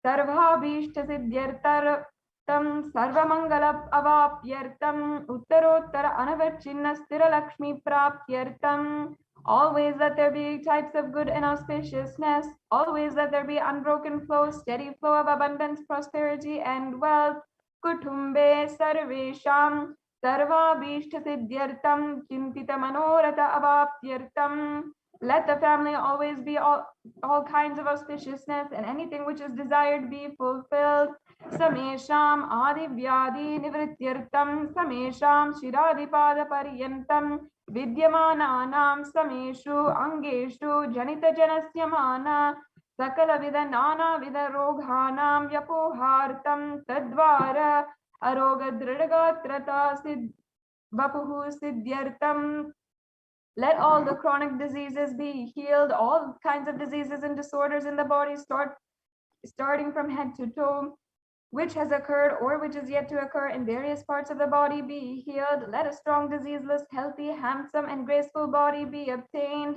Sarvabhishta siddhyartar tam sarvamangalap avapyartam uttarottara anavachinna stira lakshmi prapyartam. Always let there be types of good and auspiciousness. Always let there be unbroken flow, steady flow of abundance, prosperity, and wealth. Kutumbe sarvesham sarvabhishta siddhyartam chintita manorata avapyartam. Let the family always be all kinds of auspiciousness, and anything which is desired be fulfilled. Samesham adivyadi nivrityartam samesham shiradipada paryantam vidyamananam sameshu angeshu janita janasya mana sakala vida nana vida roghanam yapohartam tadvara aroga dridagatrata sid vapuhu siddhyartam. Let all the chronic diseases be healed, all kinds of diseases and disorders in the body starting from head to toe, which has occurred or which is yet to occur in various parts of the body be healed. Let a strong, diseaseless, healthy, handsome, and graceful body be obtained.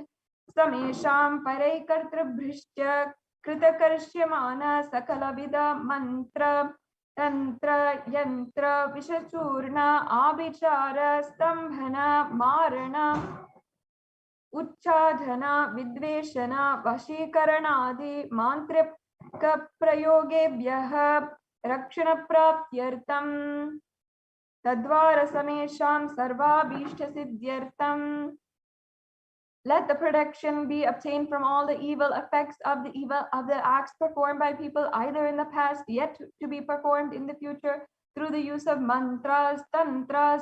Samesham paraikartra bhrishya kritakarshymana sakalavida mantra tantra yantra vishachurna abhichara stambhana marana Uchchadhana, Vidveshana, Vashikaranadi, Mantrika Prayogebhyaha, Rakshana Praptyartam, Tadvara Samesham Sarvabhishta Siddhyartam. Let the protection be obtained from all the evil effects of the acts performed by people either in the past, yet to be performed in the future, through the use of mantras, tantras,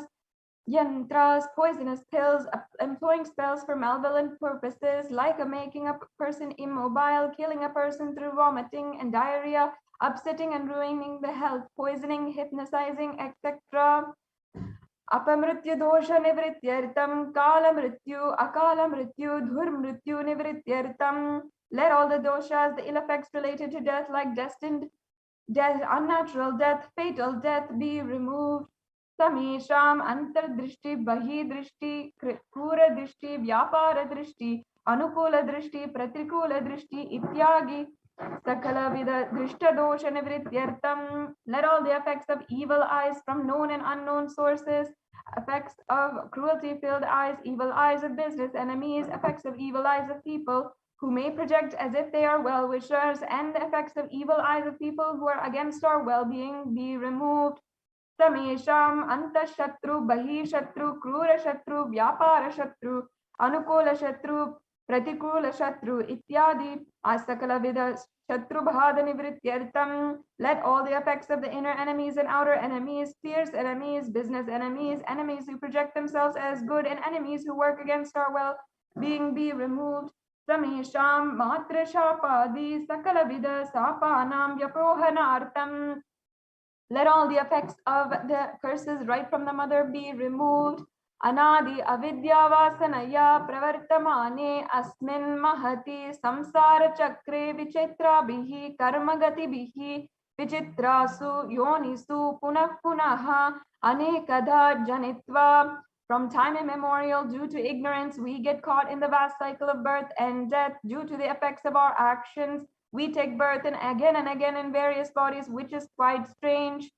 yantras, poisonous pills, employing spells for malevolent purposes, like making a person immobile, killing a person through vomiting and diarrhea, upsetting and ruining the health, poisoning, hypnotizing, etc. Apamrityu dosha nivrityartam, kala mrityu, akala mrityu, dhur mrityu nivrityartam. Let all the doshas, the ill effects related to death, like destined death, unnatural death, fatal death, be removed. Samesham antardrishti, bahidrishti, kura drishti, vyapara drishti, anukula drishti, pratikula drishti, ityagi, sakala vida drishta dosha nivrityartam. Let all the effects of evil eyes from known and unknown sources, effects of cruelty-filled eyes, evil eyes of business enemies, effects of evil eyes of people who may project as if they are well-wishers, and the effects of evil eyes of people who are against our well-being be removed. Samesham antashatru, bahishatru, krura shatru, vyapara shatru, anukula shatru, Pratikula Shatru Ityadi Asakala Vida Shatru Bhada Nivrityartam. Let all the effects of the inner enemies and outer enemies, fierce enemies, business enemies, enemies who project themselves as good, and enemies who work against our well-being be removed. Samesham Matra Shapadi Sakala Vida Sapanam Yaprohanartam. Let all the effects of the curses right from the mother be removed. Anadi avidya-vasanaya pravartamane asmin mahati samsara chakre vichitrabihi karmagatibihi vichitrasu yonisu punah punaha anekadha janitva. From time immemorial, due to ignorance, we get caught in the vast cycle of birth and death. Due to the effects of our actions, we take birth and again in various bodies, which is quite strange.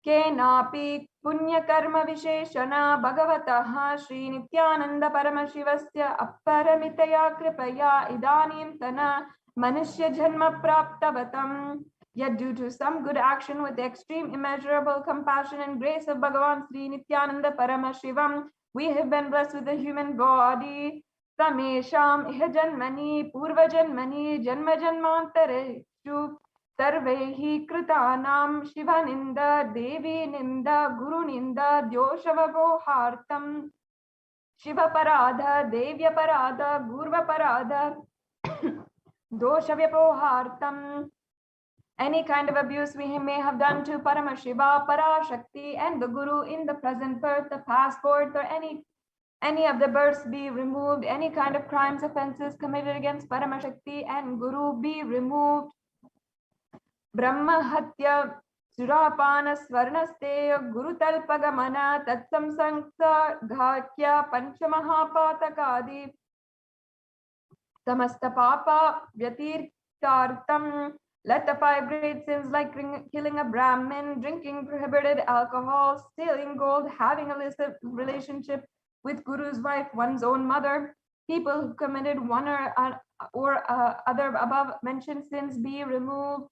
Kenapi punya karma visheshana bhagavataha Sri Nithyananda Paramashivasya apparamitaya kripaya idanim tana manushya janma praptavatam. Yet due to some good action with the extreme immeasurable compassion and grace of Bhagavan Sri Nithyananda Paramashivam, we have been blessed with a human body. Samesham iha janmani purva janmani janma janmantareshu sarvehi kritanam shiva ninda devi ninda guru ninda dyoshavagohartam shiva parada devya parada gurva parada doshavyapohartam. Any kind of abuse we may have done to Paramashiva, Parashakti, and the Guru in the present birth, the past birth, or any of the births be removed. Any kind of crimes, offenses committed against Paramashakti and Guru be removed. Brahma Hatya Surapana Swarnasteya Guru Talpagamana Tatsam Sanksa Ghatya Panchamahapatakadi Samasta Papa Vyatirtartam. Let the 5 great sins like killing a Brahmin, drinking prohibited alcohol, stealing gold, having a illicit relationship with Guru's wife, one's own mother, people who committed one or other above mentioned sins be removed.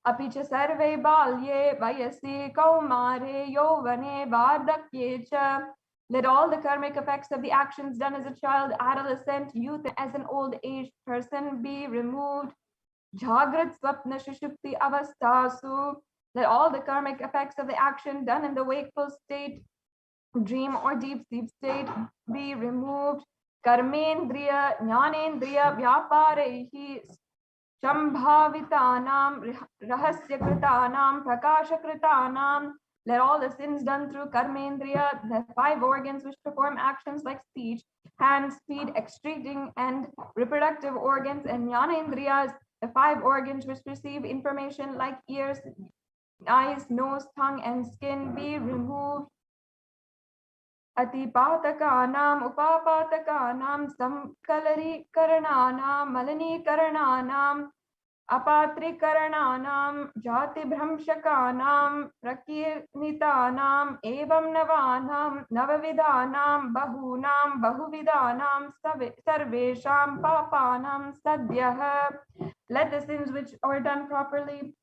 Apicha sarve balye vayasi kaumare yovane vardakyecha. Let all the karmic effects of the actions done as a child, adolescent, youth, and as an old aged person be removed. Jagrat Swapna Shushupti Avastasu. Let all the karmic effects of the action done in the wakeful state, dream or deep sleep state be removed. Karmendriya Jnanendriya Vyaparehi Shambhavitanam Rahasyakritanam Prakashakritanam. Let all the sins done through Karmendriya, the 5 organs which perform actions like speech, hands, feet, excreting, and reproductive organs, and Jnanendriyas, the 5 organs which receive information like ears, eyes, nose, tongue, and skin be removed. Atipatakanam, upapatakanam, samkalarikarananam, malanikarananam, apatrikarananam, jatibhramshakanam, prakirnitanam, evam navanam, navavidanam, bahunam, bahuvidanam, sarvesham papanam sadhyah. Let the sins which are done properly,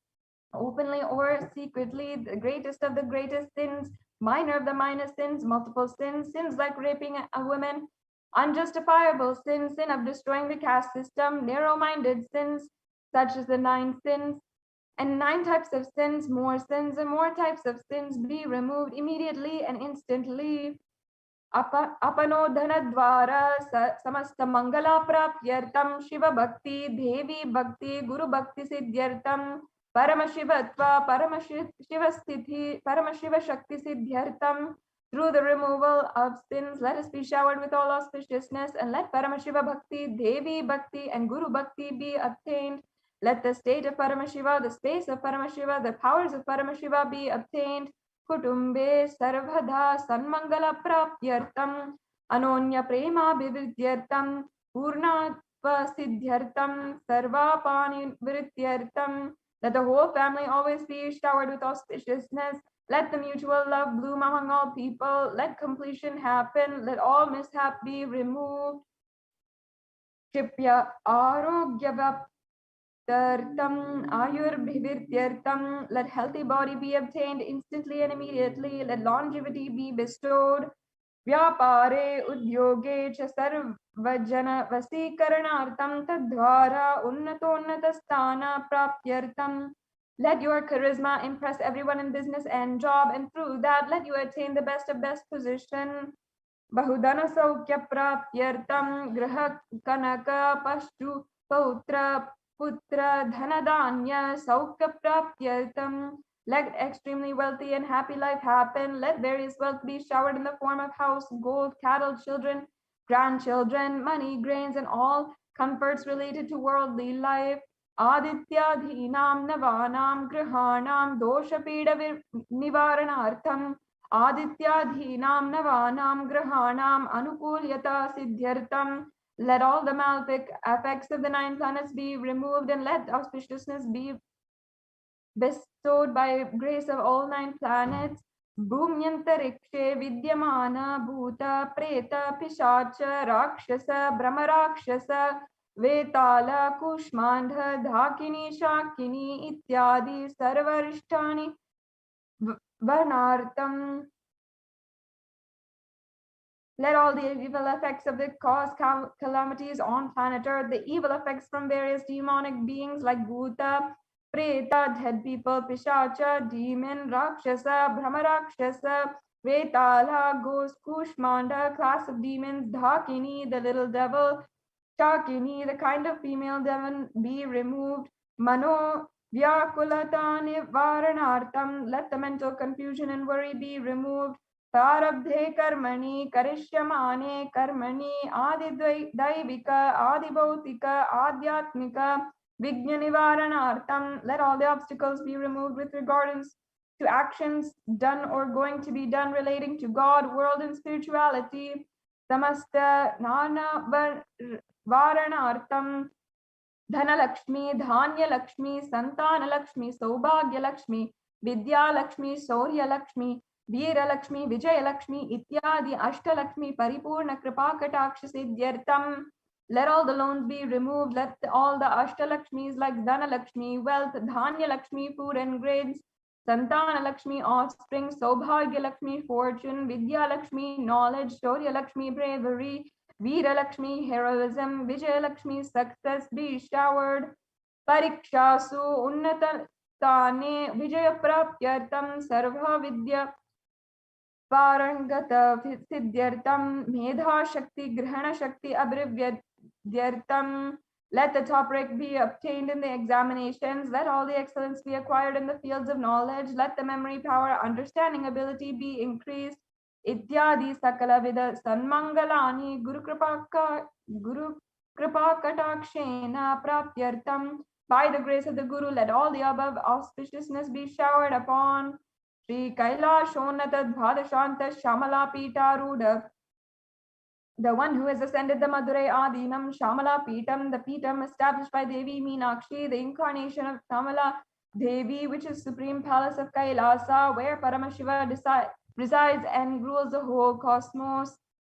openly or secretly, the greatest of the greatest sins, minor of the minor sins, multiple sins, sins like raping a woman, unjustifiable sins, sin of destroying the caste system, narrow-minded sins, such as the 9 sins, and 9 types of sins, more sins and more types of sins be removed immediately and instantly. Apanodhanadvara samasta mangala prapyartam Shiva Bhakti, Devi Bhakti, Guru Bhakti Siddhyartam, Paramashivatva, Paramashivastithi, Paramashiva Shakti Siddhyartam. Through the removal of sins, let us be showered with all auspiciousness, and let Paramashiva Bhakti, Devi Bhakti, and Guru Bhakti be obtained. Let the state of Paramashiva, the space of Paramashiva, the powers of Paramashiva be obtained. Kutumbe sarvada sanmangala prapyartam anonya prema vividyartam purnatva siddhyartam sarvapani vrityartam. Let the whole family always be showered with auspiciousness. Let the mutual love bloom among all people. Let completion happen. Let all mishap be removed. Kshipya arogyavap Tartam ayurbhivirtyartam. Let healthy body be obtained instantly and immediately. Let longevity be bestowed. व्यापारे उद्योगे च सर्वजनवशीकरणार्थं तद्वारा उन्नतोन्नतस्थान प्राप्त्यर्थं. Let your charisma impress everyone in business and job, and through that let you attain the best of best position. Bahudana saukya prapyartam graha kanaka pashtu pautra putra dhanadanya saukya prapyartam. Let extremely wealthy and happy life happen. Let various wealth be showered in the form of house, gold, cattle, children, grandchildren, money, grains, and all comforts related to worldly life. Adityadhinam navanam grihanam doshapida nivaranartham. Adityadhinam navanam grahanam anukulyata siddhyartam. Let all the malefic effects of the 9 planets be removed, and let auspiciousness be bestowed by grace of all 9 planets. Bhumyantarikshe vidyamana bhuta preta pishacha rakshasa brahmarakshasa vetala kushmandha dhakini shakini ityadi sarvarishtani varnartam. Let all the evil effects of the cause calamities on planet Earth, the evil effects from various demonic beings like Bhuta, Preta, dead people, Pishacha, demon, Rakshasa, Brahmarakshasa, Vetala, ghost, Kushmanda, class of demons, Dhakini, the little devil, Shakini, the kind of female demon, be removed. Mano, Vyakulata Nivaranartam, let the mental confusion and worry be removed. Prarabdhe karmani karishyamane karmani adidaivika adibhautika adhyatmika vignya nivaranartam. Let all the obstacles be removed with regards to actions done or going to be done relating to God, world, and spirituality. Samasta nana varanartam. Dhanalakshmi, Dhanya-lakshmi, Santana-lakshmi, Saubhagya-lakshmi, Vidya-lakshmi, Saurya-lakshmi, Veera-lakshmi, Vijaya-lakshmi, Ityadi, Ashta-lakshmi, Paripurna Kripakataksha-siddhyartam. Let all the loans be removed. Let all the Ashta-lakshmis like Dhana-lakshmi, wealth, Dhanya-lakshmi, food and grains, Santana-lakshmi, offspring, Saubhagya-lakshmi, fortune, Vidya-lakshmi, knowledge, Shaurya-lakshmi, bravery, Veera Lakshmi, heroism, Vijaya Lakshmi, success be showered. Parikshasu unnatane Vijaya prapyartam sarva vidya parangata siddhyartam medha shakti grahana shakti abhrivyartam. Let the top rank be obtained in the examinations. Let all the excellence be acquired in the fields of knowledge. Let the memory power, understanding ability be increased. Ityadi sakala vida sanmangalani guru kripatakshena prapyartam. By the grace of the Guru, let all the above auspiciousness be showered upon. Sri Kailashonatad Bhadashanta Shamala Pitaruda, the one who has ascended the Madurai Adinam Shamala Pitam, the Pitam established by Devi Meenakshi, the incarnation of Kamala Devi, which is supreme palace of Kailasa, where Paramashiva resides and rules the whole cosmos.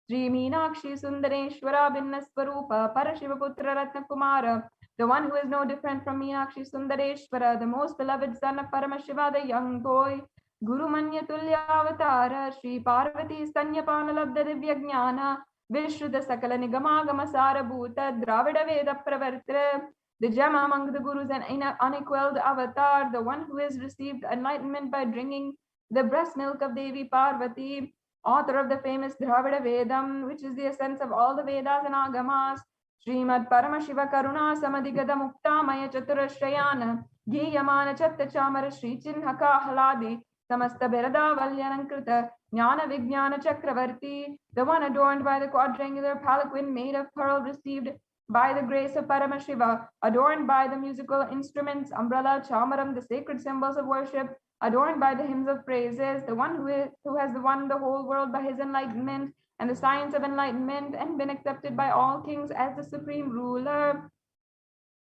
Sri Meenakshi Sundareshwara Binnaswarupa Parashiva Putra Ratna Kumara, the one who is no different from Meenakshi Sundareshwara, the most beloved son of Paramashiva, the young boy. Guru Manya Tulya Avatara Sri Parvati Stanyapana Labda Divya Jnana Vishruta Sakala Nigamagama Sarabhuta Dravida Veda Pravartra, the gem among the Gurus and unequaled avatar, the one who has received enlightenment by drinking the breast milk of Devi Parvati, author of the famous Dravida Vedam, which is the essence of all the Vedas and Agamas. Srimad Paramashiva Karuna Samadhigada Mukta Maya Chaturashrayana Giyamana Chatta Chamara Sri Chinhaka Haladi Samasta Birada Valyanankrita Jnana Vijnana Chakravarti, the one adorned by the quadrangular palanquin made of pearl, received by the grace of Paramashiva, adorned by the musical instruments, umbrella, chamaram, the sacred symbols of worship, adorned by the hymns of praises, the one who has won the whole world by his enlightenment and the science of enlightenment, and been accepted by all kings as the supreme ruler.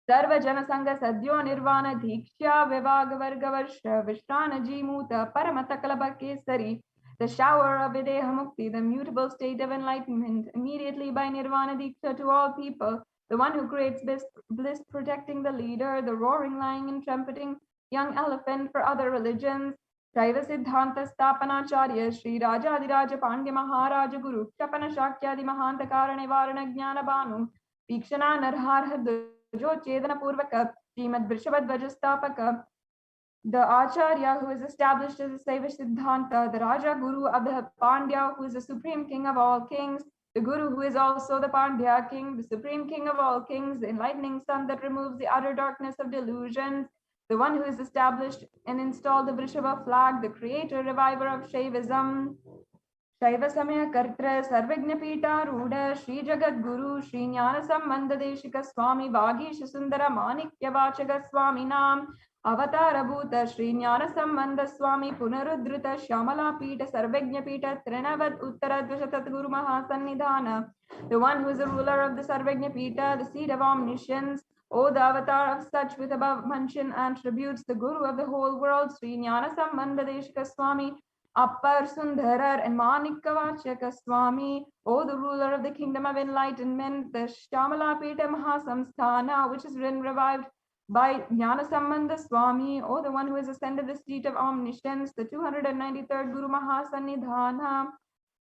Sarva Janasanga Sadhyo Nirvana Dikshya Vivag Vargavarsha Vishrana Jimuta Paramatakalaba Kesari, the shower of Videha Mukti, the mutable state of enlightenment, immediately by Nirvana Diksha to all people, the one who creates bliss protecting the leader, the roaring lion and trumpeting young elephant for other religions, Shaiva Siddhanta Sthapanacharya Shri Rajadiraja Pandya Maharaja Guru Kshapana Shakyadi Mahanta Karane Varana Jnana Banu Vikshana Narharha Dvajo Chedana Purvaka Srimad Vrishabha Dvajastapaka, the Acharya who is established as a Saiva Siddhanta, the Raja Guru of the Pandya who is the supreme king of all kings, the Guru who is also the Pandya king, the supreme king of all kings, the enlightening sun that removes the utter darkness of delusions, the one who is established and installed the Vrishabha flag, the creator, reviver of Shaivism, Shaiva Samaya Kartra Sarvagna Pita Ruda Shri Jagat Guru Shri Jnana Sambandha Deshika Swami Vagish Sundara Manikya Vachaga Swami Nam Avatara Bhuta Shri Jnana Sambandha Swami Punarudrita Shamala Pita Sarvagna Pita Trinavat Uttara Dvashatat Guru Mahasannidhana, the one who is the ruler of the Sarvagna Pita, the seat of omniscience, O the avatar of such with above mention attributes, the Guru of the whole world, Sri Jnana Sambandha Deshika Swami Appar Sundarar and Manikavachaka Swami, O the ruler of the kingdom of enlightenment, the Shamalapita Mahasamsthana, which has been revived by Jnana Sambandha Swami, O the one who has ascended the seat of omniscience, the 293rd Guru Mahasannidhana,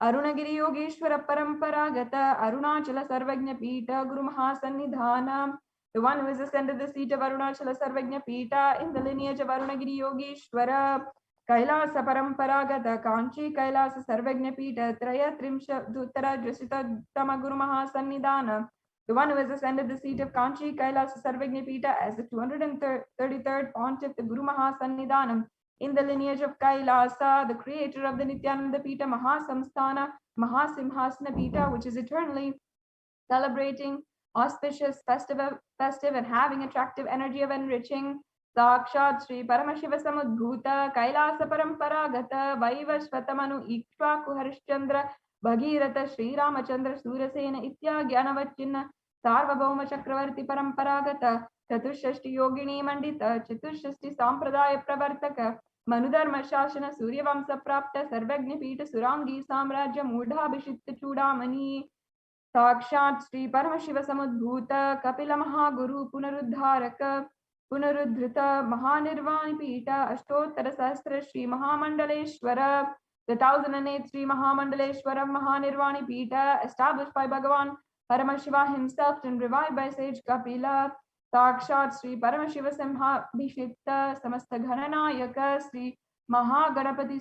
Arunagiri Yogeshwara Paramparagata, Arunachala Sarvagna Pita, Guru Mahasannidhana, the one who has ascended the seat of Arunachala Sarvagna Pita in the lineage of Arunagiri Yogeshwara, Kailasa Paramparagata, Kanchi Kailasa Sarvagna Pita, Traya Trimsha Duttara Dvasita Tama Guru Mahasannidhana, the one who has ascended the seat of Kanchi Kailasa Sarvagna Pita as the 233rd pontiff, the Guru Mahasannidhanam, in the lineage of Kailasa, the creator of the Nithyananda Pita Mahasamsthana, Mahasimhasana Pita, which is eternally celebrating, auspicious, festive and having attractive energy of enriching, Sakshat Shri Paramashivoham Kailasa Paramparagata Vaivashvatamanu Ikshvaku Harishchandra Bhagirata Shri Ramachandra Surasena Itya Gyanavachinna Sarvabhauma Chakravarti Paramparagata Chatushashti Yogini Mandita Chatushashti Sampradaya Pravartaka Manudharma Shashana Suryavamsa Prapta Sarvagni Pita Surangi Samrajya Mudhabhishita Chudamani Sakshat Shri Paramashivoham Kapila Mahaguru Punarudharaka Punarudhrita Mahanirvani Pita Ashtottara Sahasra Shri Mahamandaleshwara, the 1008 Shri Mahamandaleshwara Mahanirvani Pita, established by Bhagavan Paramashiva himself and revived by sage Kapila. Sakshat Shri Paramashivoham Bhishitta Samasta Ghananayaka Shri Mahaganapati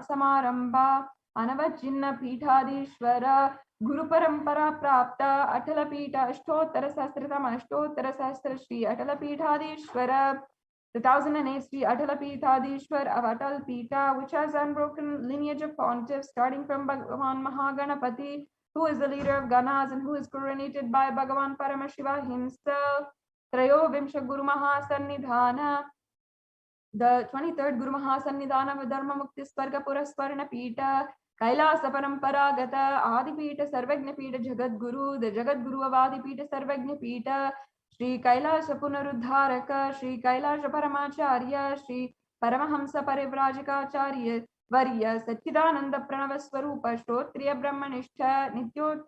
Samaramba Anavajinna Pithadishwara Guru Parampara Prapta Atala Pita Ashtottara Sahasratama Ashtottara Sahasra Shri Atala Pithadishwara, the 1008 Shri Atala Pithadishwar of Atal Pita, which has unbroken lineage of pontiffs starting from Bhagavan Mahaganapati, who is the leader of Ganas and who is coronated by Bhagavan Paramashiva himself. Trayo Vimsha Guru Mahasannidhana, the 23rd Guru Mahasannidhana of Dharma Mukti Swarga Puraswarna Pita, Kailasa Paramparagata Adipita Sarvagna Pita Jagat Guru, the Jagat Guru of Adipita Sarvagna Pita, Shri Kailasa Punarudharaka, Shri Kailasa Paramacharya, Shri Paramahamsa Parivrajikacharya Varya Satchidananda Pranava Swarupa Shtotriya Brahmanishta Nityo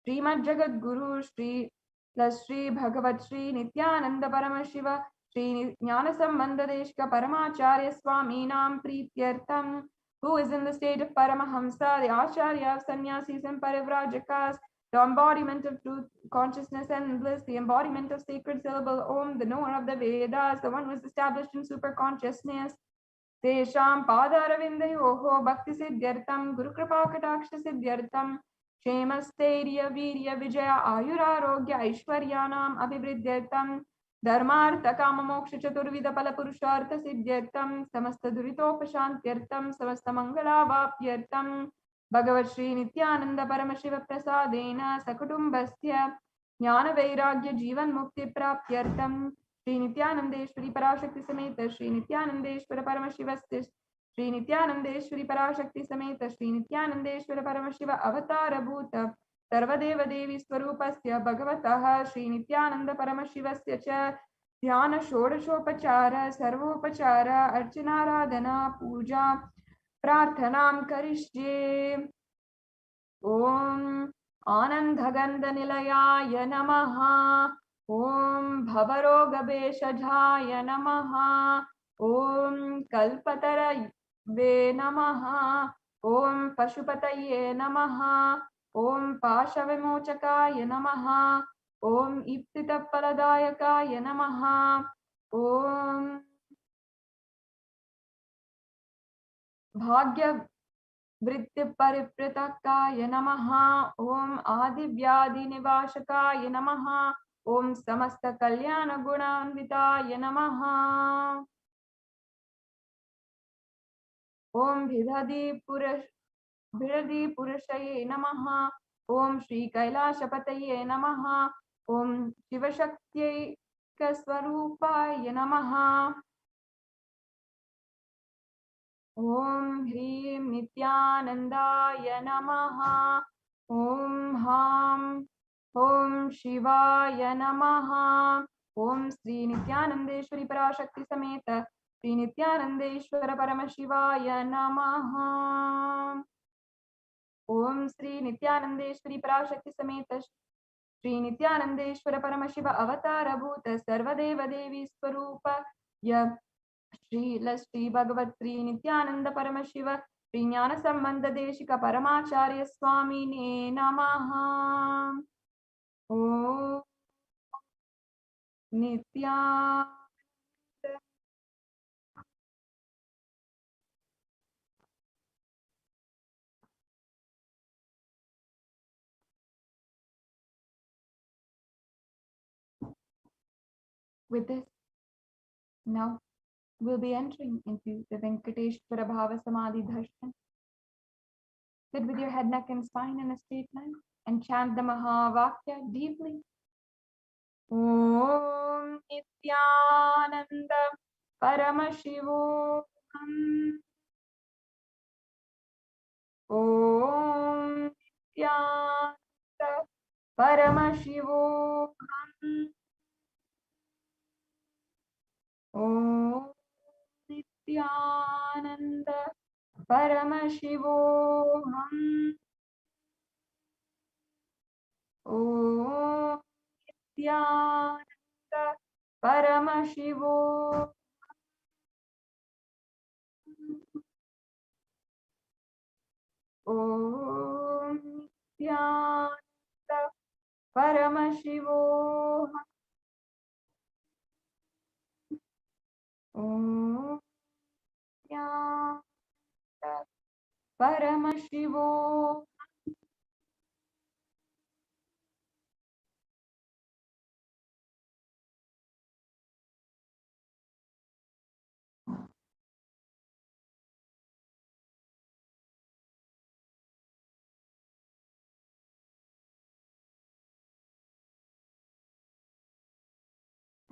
Srimad Jagat Guru Shri plus Shri Bhagavat Shri Nithyananda Paramashiva Shri Jnana Sambandha Deshika Paramacharya Swami Nam Prityartham, who is in the state of Paramahamsa, the Acharya of Sannyasis and Parivrajakas, the embodiment of truth, consciousness and bliss, the embodiment of sacred syllable Om, the knower of the Vedas, the one who is established in super consciousness. Tesham Padaravindayoho Bhakti Siddhyartham Guru Kripa Kataksha Siddhyartham Shemasteirya Virya Vijaya Ayurarogya Aishwaryanam Abhivridyartham Dharmartha Kama Moksha Chaturvida Pala Purushartha Siddhyartham Samasta Duritopashantyartham Samasta Mangala Vapyartham Bhagavat Shri Nithyananda Paramashiva Prasadena Sakutumbasya Jnana Vairagya Jivan Mukti Prapyartham Shri Nithyanandeshwari Parashakti Sameta Shri Nithyanandeshwara Paramashivasya Shri Nithyanandeshwari Parashakti Sameta Shri Nithyanandeshwara Paramashiva Avatara Bhuta Sarvadeva Devi Swarupasya Bhagavataha Shri Nithyananda Paramashivasya Cha Dhyana Shodashopachara Sarvopachara Archanaradhana Puja Prarthanam Karishye. Om Anandagandha Nilayaya Namaha, Om Bhavarogabeshajaya Namaha, Om Kalpatara Ve Namaha. Om Pashupataye Namaha. Om Pashavimochakaya Namaha. Om Iptitapaladayakaya Namaha. Om Bhagya Vritti Paripratakaaya Namaha. Om Adi Vyadi Nivashakaya Namaha. Om Samasta Kalyana Gunanvitaya Namaha. Om Bhidadi Purushaye Namaha. Om Shri Kailashapataye Namaha. Om Shivashakti Kaswarupaya Namaha. Om Hrim Nithyanandaya Namaha. Om Ham Om Shivaya Namaha. Om Sri Nithyanandeshwari Parashakti Sameta Sri Nithyanandeshwara Paramashivaya Namaha. Om Sri Nithyanandeshwari Parashakti Sameta Sri Nithyanandeshwara Paramashiva Avatara Bhuta Sarvadeva Devi Swarupa Ya Shri Bhagavat Sri Nithyananda Paramashiva Sri Jnana Sambandha Deshika Paramacharya Swamine Namaha. Om Nityananda. With this, now we'll be entering into the Venkateshwara Bhavasamadhi Darshan. Sit with your head, neck, and spine in a straight line and chant the Mahavakya deeply. Om Nithyananda Paramashivoham. Om Nithyananda Paramashivoham. Om Nithyananda Paramashivoham. Om Nithyananda Paramashivoham. Om Nithyananda Paramashivoham. Om Nithyananda Paramashivoham.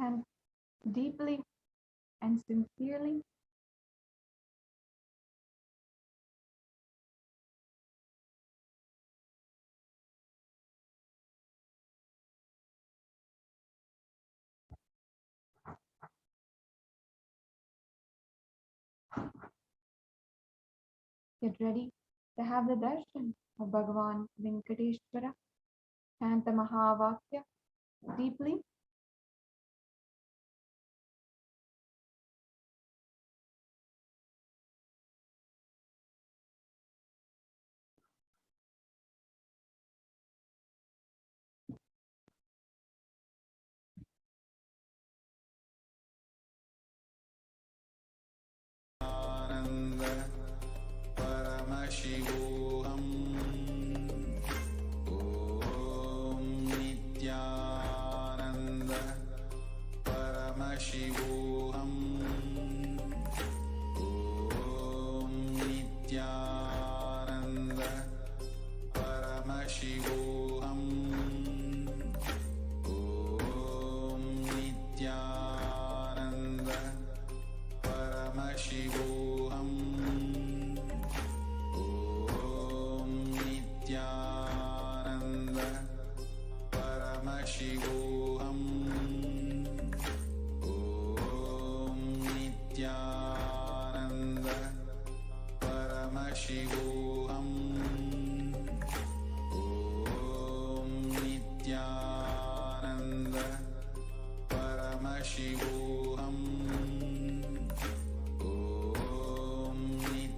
And deeply and sincerely get ready to have the darshan of Bhagavan Venkateshwara. Chant the Mahavakya deeply. Paramashivoham. Om Nithyananda Paramashivoham. Om Nithyananda Paramashivoham. Om Nithyananda Paramashivoham. Paramashivoham. Om Nithyananda Paramashivoham. Om Nithyananda Paramashivoham. Om Nithyananda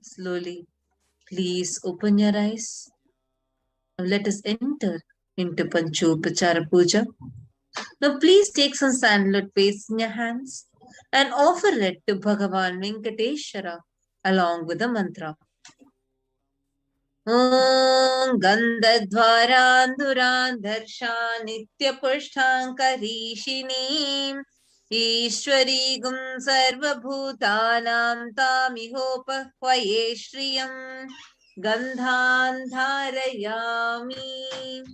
Slowly, please open your eyes. Now let us enter into Panchopachara Puja. Now please take some sandalwood paste in your hands and offer it to Bhagavan Venkateshwara along with the mantra. Om Gandhadvaran Darshan Nityapushtankarishinim Ishwari Gum Sarvabhutanam Tamihopahvaye Shriyam Gandhan Dharayami.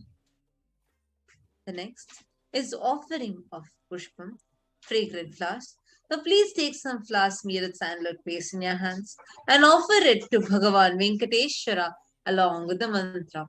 The next is offering of Pushpam, fragrant flowers. Now please take some flowers made with sandalwood paste in your hands and offer it to Bhagavan Venkateshwara along with the mantra.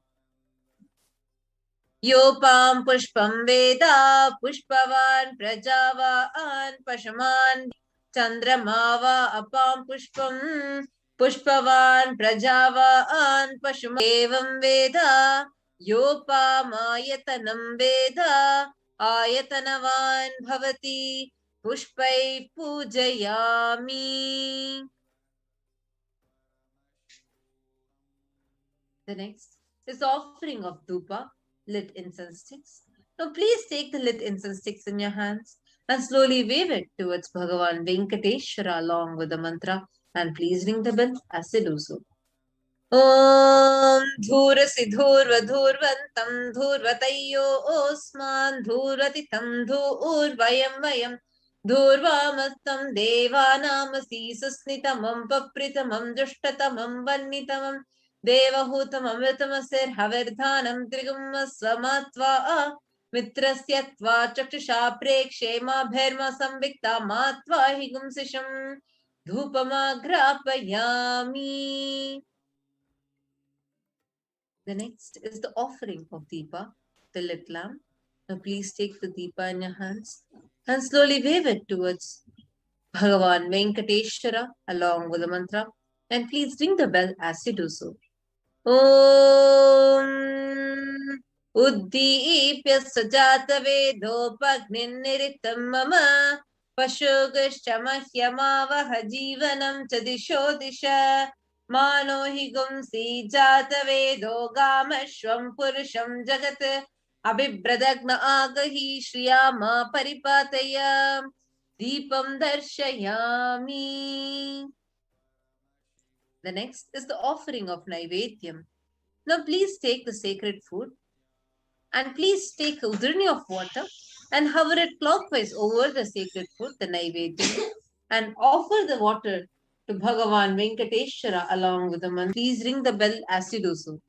Yopam pushpam veda pushpavan prajavan pashaman chandramava apam pushpam pushpavan prajavan pashaman evam veda yopamayatatam veda ayatanavan bhavati pushpai pujayami. The next is the offering of dhupa, lit incense sticks. Now please take the lit incense sticks in your hands and slowly wave it towards Bhagavan Venkateshwara along with the mantra, and please ring the bell as you do so. Om Dhurasi Dhurva Dhurvantam Dhurvatayo Osman Dhuratitam Dhurvayam Vayam Dhurvamastam Devanamasi Susnitamam Papritamam Jushtatamam Vannitamam Devahutam Amritamasir Havirdhanam Trigum Swamatva Mitrasyatva Chakshusha Prekshe Bherma Samvikta Matva Higumsisham Dhupamagrapayami. The next is the offering of Deepa, the lit lamp. Now please take the Deepa in your hands and slowly wave it towards Bhagavan Venkateshwara along with the mantra, and please ring the bell as you do so. Om Uddipya Sajata Vedopagnin Niritam Mama Pashugashamahyamavaha Jivanam Chadisho Disha Mano hi gumsi jata vedo gamashvam purusham jagat abhibradagna agahi shriyama paripataya deepam darshayami. The next is the offering of Naivedyam. Now please take the sacred food and please take a udrini of water and hover it clockwise over the sacred food, the Naivedyam, and offer the water to Bhagavan Venkateshwara along with the mantra. Please ring the bell as you do so.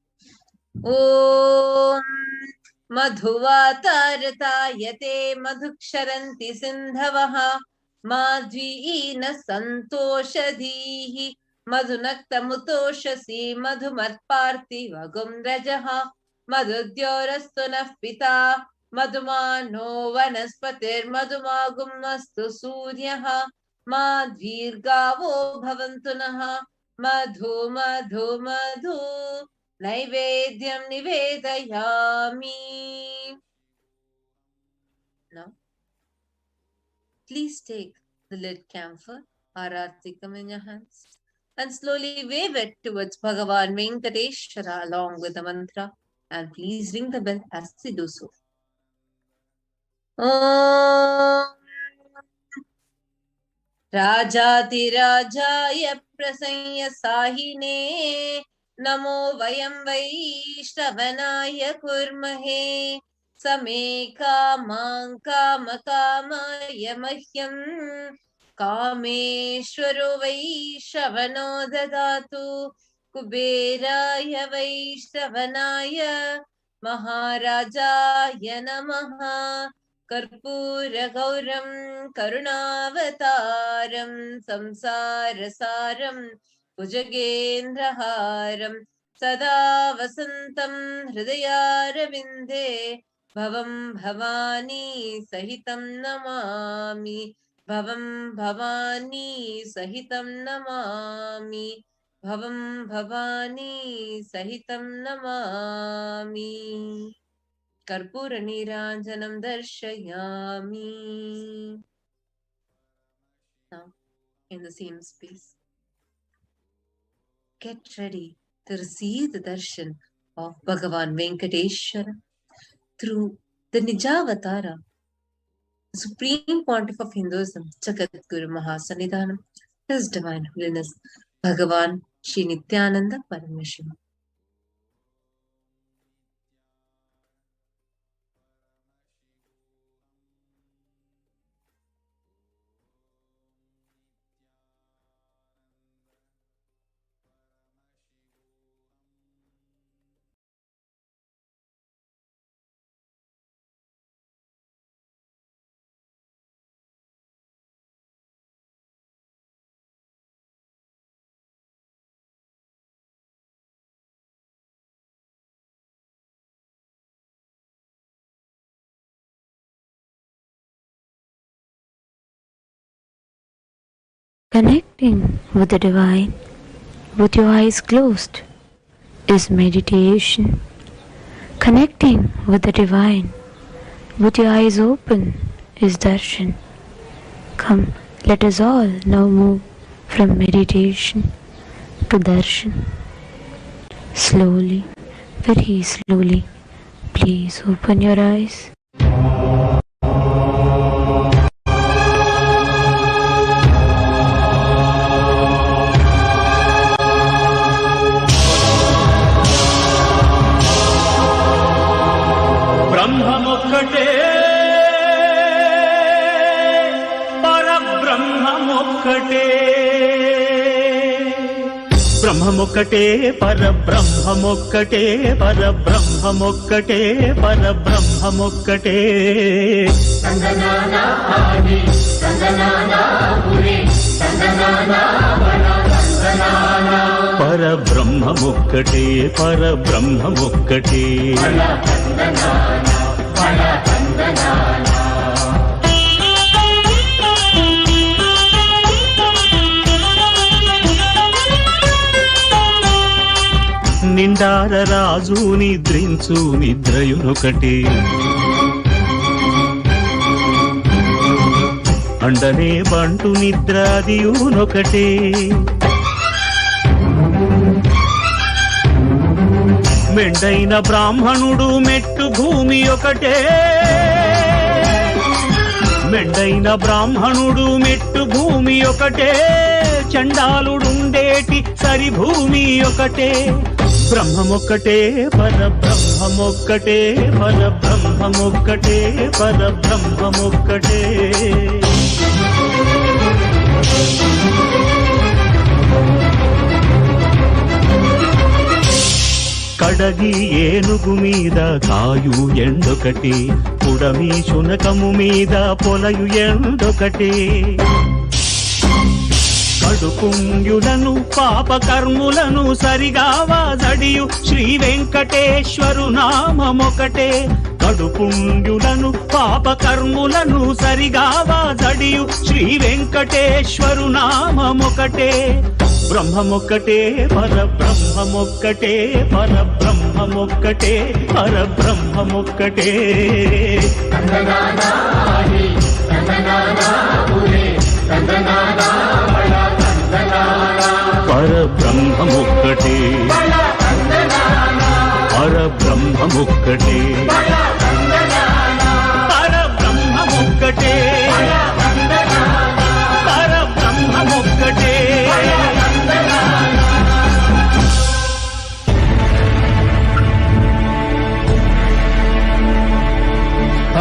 Om Madhuvatartayate Madhuksharanti Sindhavaha Madhvina Santoshadhihi Madhunaktamutoshasi Madhumatparti Vagum Rajaha Madhudyorastunah Pita Madhumano Vanaspatir Madhumagum Mastu Suryaha Madhvirgavo Bhavantunaha Madhu Madhu Madhu Naivedyam Nivedayami. Now, please take the lit camphor or artikam in your hands and slowly wave it towards Bhagavan Venkateshwara along with the mantra, and please ring the bell as you do so. Om Rajatiraja Prasanya Sahine Namo Vayam Vaishnavanaya Kurmahe Same Kamang Kamakamaya Mahyam Kameshwaro Vaishravano Dadatu Kuberaya Vaishnavanaya Maharajaya Namaha Karpura Gauram Karunavataram Samsarasaram Bhujagendraharam Sada Vasantam Hridayarvinde Bhavam Bhavani Sahitam Namami Bhavam Bhavani Sahitam Namami Bhavam Bhavani Sahitam Namami. Karpura Niranjanam Darshayami. Now, in the same space, get ready to receive the darshan of Bhagavan Venkateshwara through the Nijavatara, the Supreme Pontiff of Hinduism, Jagadguru Mahasannidhanam, His Divine Holiness, Bhagavan Shri Nithyananda Paramashivam. Connecting with the divine with your eyes closed is meditation. Connecting with the divine with your eyes open is darshan. Come, let us all now move from meditation to darshan. Slowly, very slowly, please open your eyes. బ్రహ్మమొక్కటే పరబ్రహ్మమొక్కటే పరబ్రహ్మమొక్కటే పరబ్రహ్మమొక్కటే పరబ్రహ్మమొక్కటే పరబ్రహ్మమొక్కటే నిండార రాజు నిద్రించు నిద్రయునొకటే అండనే బంటు నిద్రాదియునొకటే మెండైన బ్రాహ్మణుడు మెట్టు భూమి ఒకటే మెండైన బ్రాహ్మణుడు మెట్టు భూమి ఒకటే చండాలుడుండేటి సరి భూమి ఒకటే బ్రహ్మమొక్కటే పరబ్రహ్మమొక్కటే పరబ్రహ్మమొక్కటే పరబ్రహ్మమొక్కటే కడగి ఏనుగు మీద కాయు ఎండొకటి పుడమి శునకము మీద పొలయు ఎండొకటి కడుపుంగులను పాపకర్ములను సరిగావా జడియు శ్రీ వెంకటేశ్వరు నామమొకటే కడుపుంగులను పాపకర్ములను సరిగావా జడియు శ్రీ వెంకటేశ్వరు నామమొకటే బ్రహ్మమొక్కటే పరబ్రహ్మమొక్కటే పరబ్రహ్మమొక్కటే పరబ్రహ్మమొక్కటే పరబ్రహ్మమొక్కటే పరబ్రహ్మమొక్కటే పరబ్రహ్మమొక్కటే పరబ్రహ్మమొక్కటే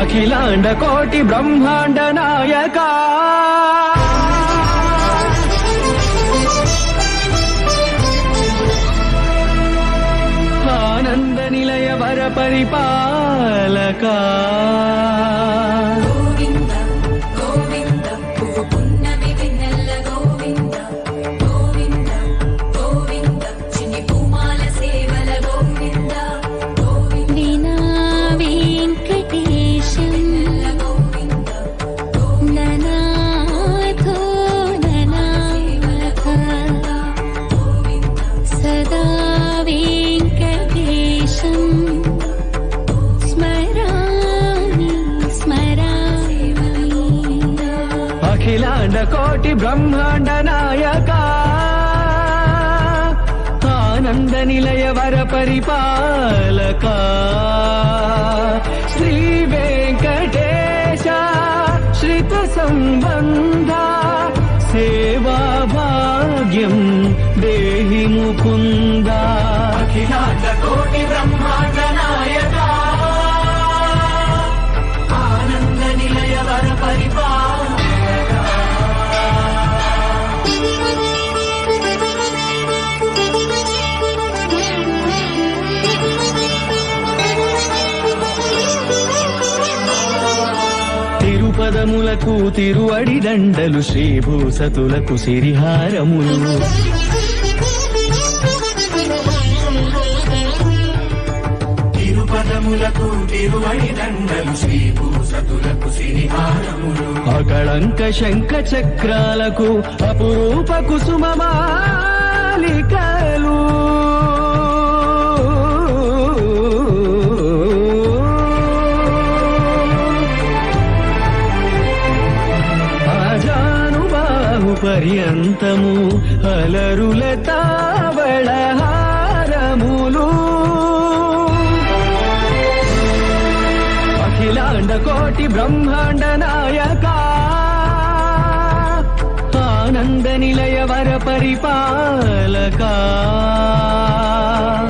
అఖిలాండ కోటి బ్రహ్మాండ నాయక ఆనంద నిలయ వర పరిపాలక అఖిలాండ కోటి బ్రహ్మాండ నాయక ఆనంద నిలయ వర పరిపాలక శ్రీ వెంకటేశ శ్రిత సంబంధ సేవా భాగ్యం దేహి ముకుంద అఖిలాండ కోటి బ్రహ్మాండ నాయక ఆనంద నిలయ వర పరిపాలక తిరుపదములకు తిరువడి దండలు శ్రీభూసతులకు సిరిహారములు తిరుపదములకు తిరువడి దండలు శ్రీభూసతులకు సిరిహారములు అకళంక శంఖ చక్రాలకు అపురూప కుసుమమాలికలు పర్యంతము అలరుల తావళహారములు అఖిలాండ కోటి బ్రహ్మాండ నాయక ఆనంద నిలయ వర పరిపాలక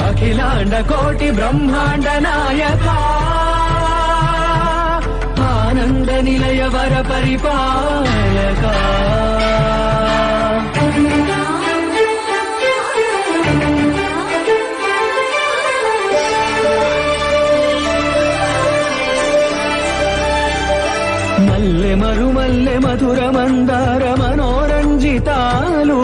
అఖిలాండ కోటి బ్రహ్మాండ నాయక ఆనంద నిలయ వర పరిపాలక మల్లె మరుమల్లె మధుర మందార మనోరంజితాలు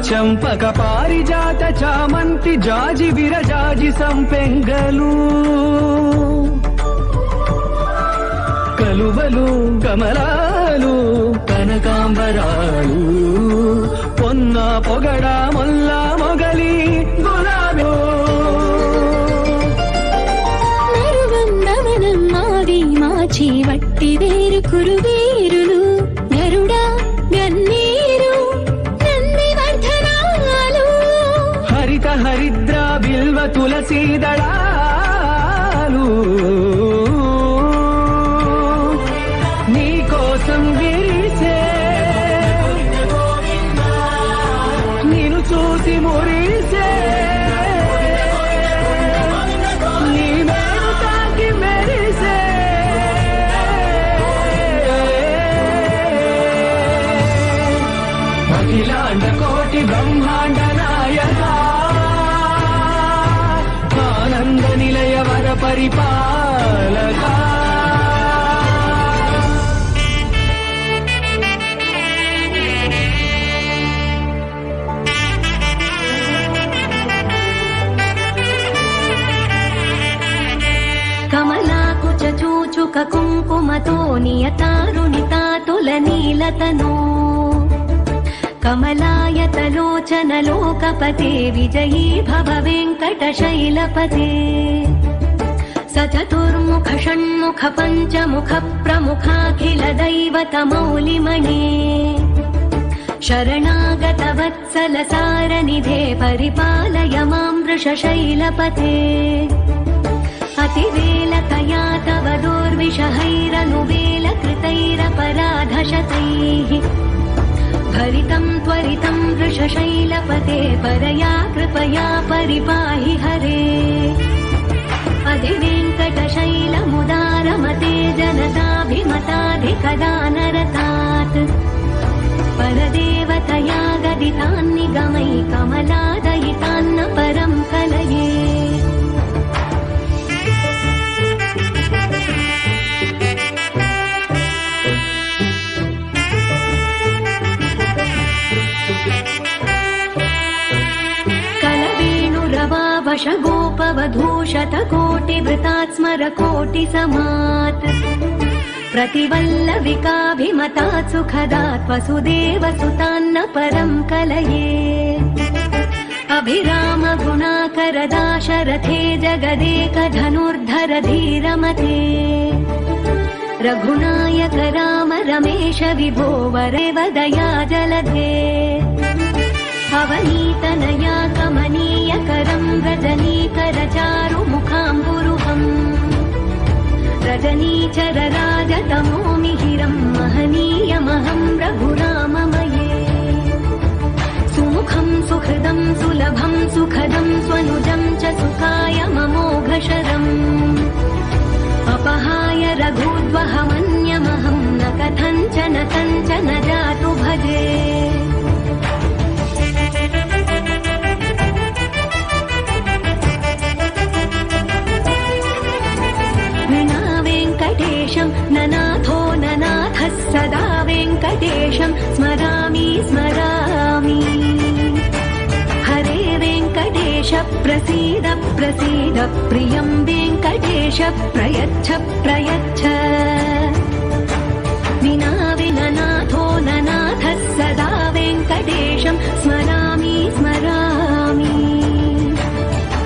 చంపక పారిజాత చామంతి జాజి విరజాజి సంపెంగలు కలువలు కమలాలు కనకాంబరాలు పొన్న పొగడ మొల్ల మొగలి గులాబీ మావి మాచి వట్టి వేరు కురువేరులు గరుడా గన్నీరు నంది వర్ధనాలు హరిత హరిద్ర బిల్వ తులసీ దళాలు నీకోసం విరిసే నిన్ను చూసి మురిసే నీ మేలు తాకి మెరిసే అఖిలాండ కోటి బ్రహ్మాండ నాయక ఆనంద నిలయ వర పరిపాలక కమలాకుచ చూచుక కుంకుమతో నియతారుణితాతుల నీలతను కమలాయతలోచన లోకపతే విజయీ భవ వెంకటశైలపతే సచతుర్ముఖ షణ్ముఖ పంచముఖ ప్రముఖాఖిల దైవత మౌలిమణే శరణాగత వత్సల సారనిధే పరిపాలయ మాం వృషశైలపతే అతివేలతయా తవ దోర్విషహైరనువేల కృతైరపరాధశతైః భరితం త్వరితం వృషశైలపతే పరయా కృపయా పరిపాహి హరే అధివేంకటశైలముదారమతే జనతాభిమతాధికదానరతాత్ పరదేవతయా గదితాన్నిగమై కమలాదయితాన్న పరం కలయే वश गोपवधूशत कोटि वृतात् स्मर कोटि समात् प्रतिवल्लविकाभिमतात् सुखदात् वसुदेव सुतान्न परं कलये अभिराम गुणाकर दाशरथे जगदेक धनुर्धर धीरमते रघुनायक राम रमेश विभो वरे वदया जलधे अवनीतनया कमनीयकरं रजनीकरचारुमुखाम्बुरुहम् रजनीचरराजतमो मिहिरं महनीयमहं रघुराममये सुमुखं सुहृदं सुलभं सुखदं स्वनुजं च सुखाय ममोघशरम् अपहाय रघुद्वहमन्यमहं न कथञ्चन जातु भजे विना वेङ्कटेशं ननाथो ननाथः सदा वेङ्कटेशं स्मरामि स्मरामि हरे वेङ्कटेश प्रसीद प्रसीद प्रियं वेङ्कटेश प्रयच्छ प्रयच्छ विना विननाथो ननाथः सदा वेङ्कटेशं स्मरामि स्मरामि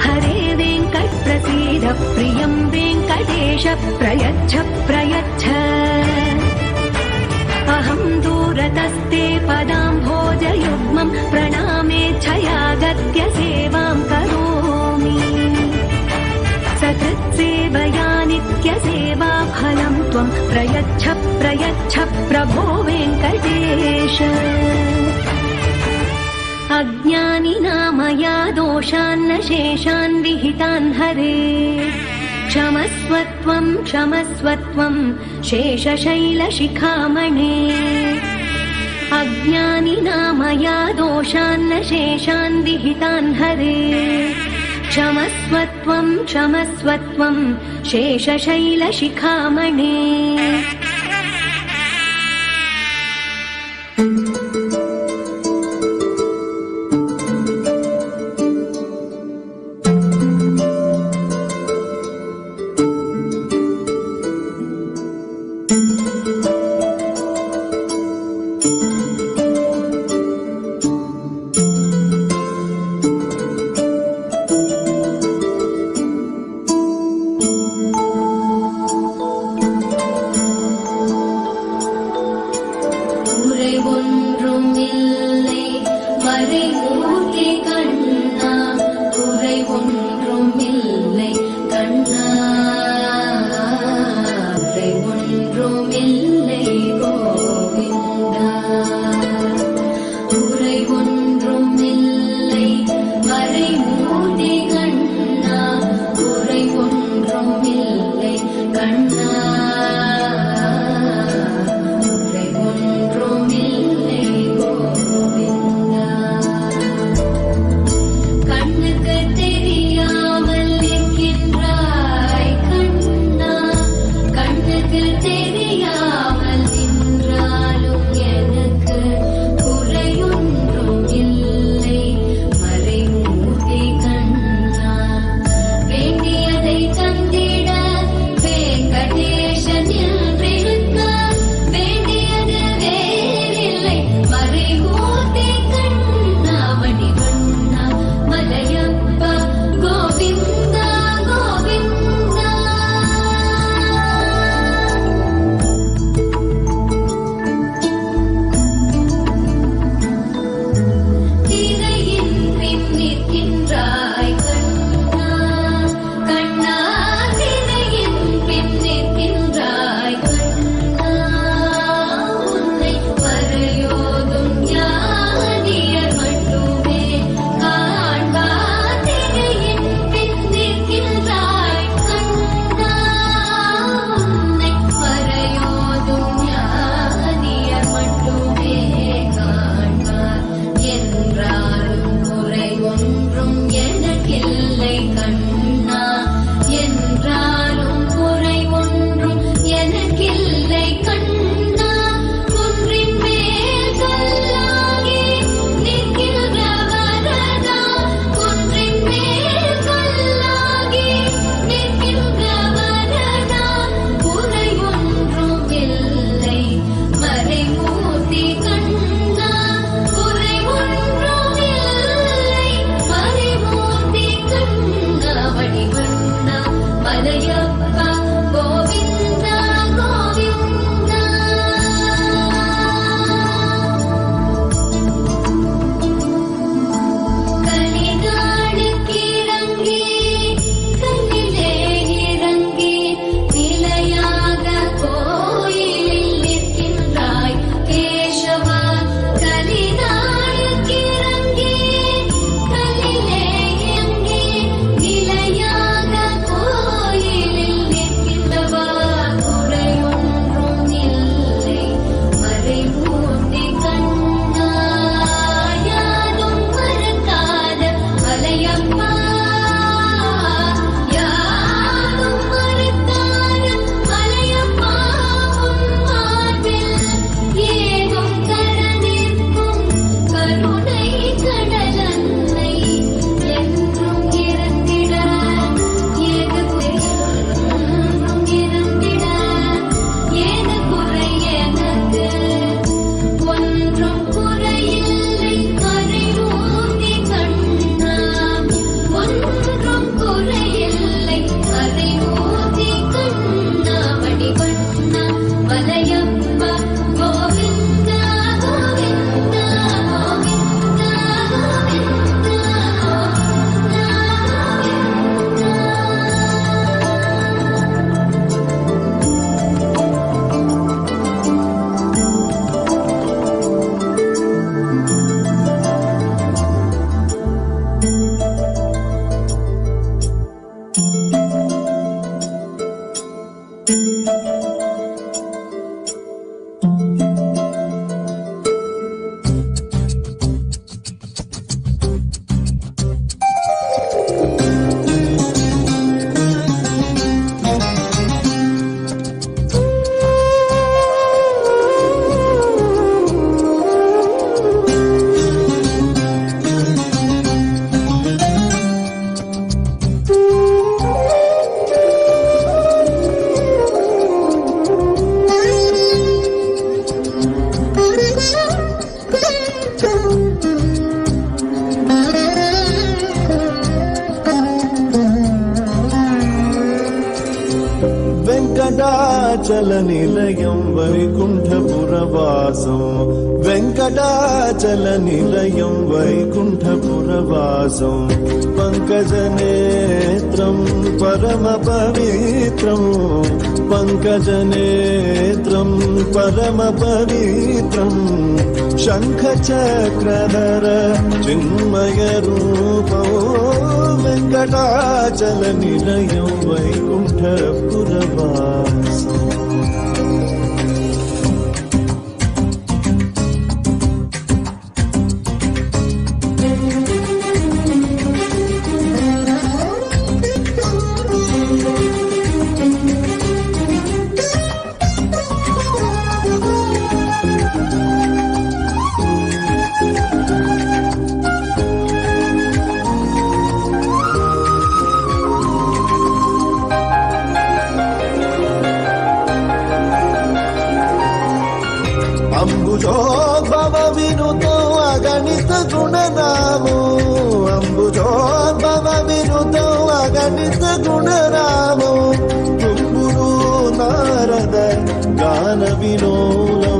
हरे वेङ्कट प्रसीद प्रियं वेङ्कटेश प्रयच्छ प्रयच्छ अहं दूरतस्ते पदाम्भोजयुग्मं प्रणामेच्छयागत्य सेवां करोमि सकृत्सेवया नित्यसेवा फलं त्वं प्रयच्छ प्रयच्छ प्रभो वेङ्कटेश अज्ञानिना मया दोषान्न शेषान् विहितान् हरे क्षमस्वत्वं क्षमस्वत्वं शेषशैलशिखामणे अज्ञानिना मया दोषान्न शेषान् विहितान् हरे क्षमस्वत्वं क्षमस्वत्वं शेषशैलशिखामणे వెంకటాచల నిలయం వైకుంఠపురవాసం వెంకటాచల నిలయం వైకుంఠపురవాసం పంకజనేత్రం పరమ పవిత్రం పంకజనేత్రం పరమ పవిత్రం శంఖచక్రధర చిన్మయ రూపం వెంకటాచల నిలయం వైకుంఠపురవాసం అంబుజోద్భవ వినుతో అగణిత గుణనామో అంబుజోద్భవ వినుతో అగణిత గుణనామో తుంగురు నారద గాన వినోలో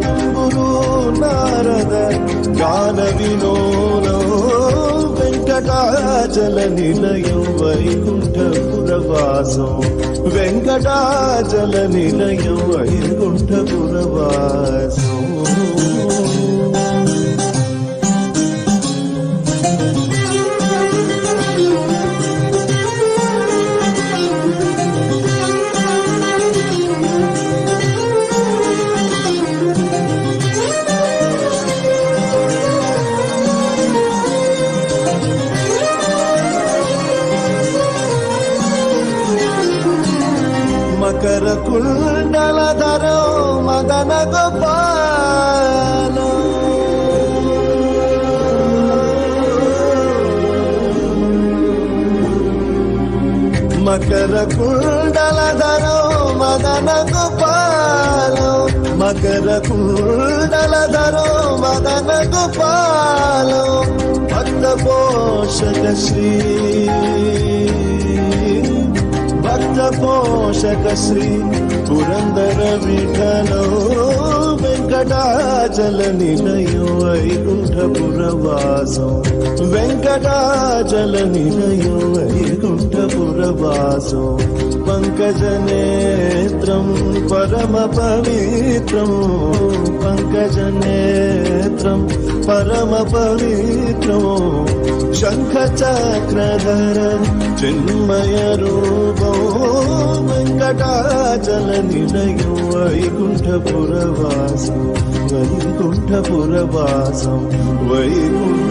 తుంగురు నారద గాన వినోలో వెంకటాచల నిలయం వైకుంఠపురవాసం వెంకటాచల నిలయం వైకుంఠపురవాసం మకర కుండలధరో మదన గోపాల మకర కుండలధరో మదన గోపాల మకర కుండలధరో మదన గోపాల భక్త పోషక శ్రీ భక్త పోషక శ్రీ పురందర విఠలో వెంకటాచల నిలయం వైకుంఠపురవాసం వెంకటాచల నిలయం వైకుంఠపురవాసం పంకజనేత్రం పరమ పవిత్రం పంకజనేత్రం పరమ పవిత్రం శంఖచక్రధర చిన్మయ రూపం వెంకటాచల నిలయం వైకుంఠపురవాసం వైకుంఠపురవాసం వైకుంఠపురవాసం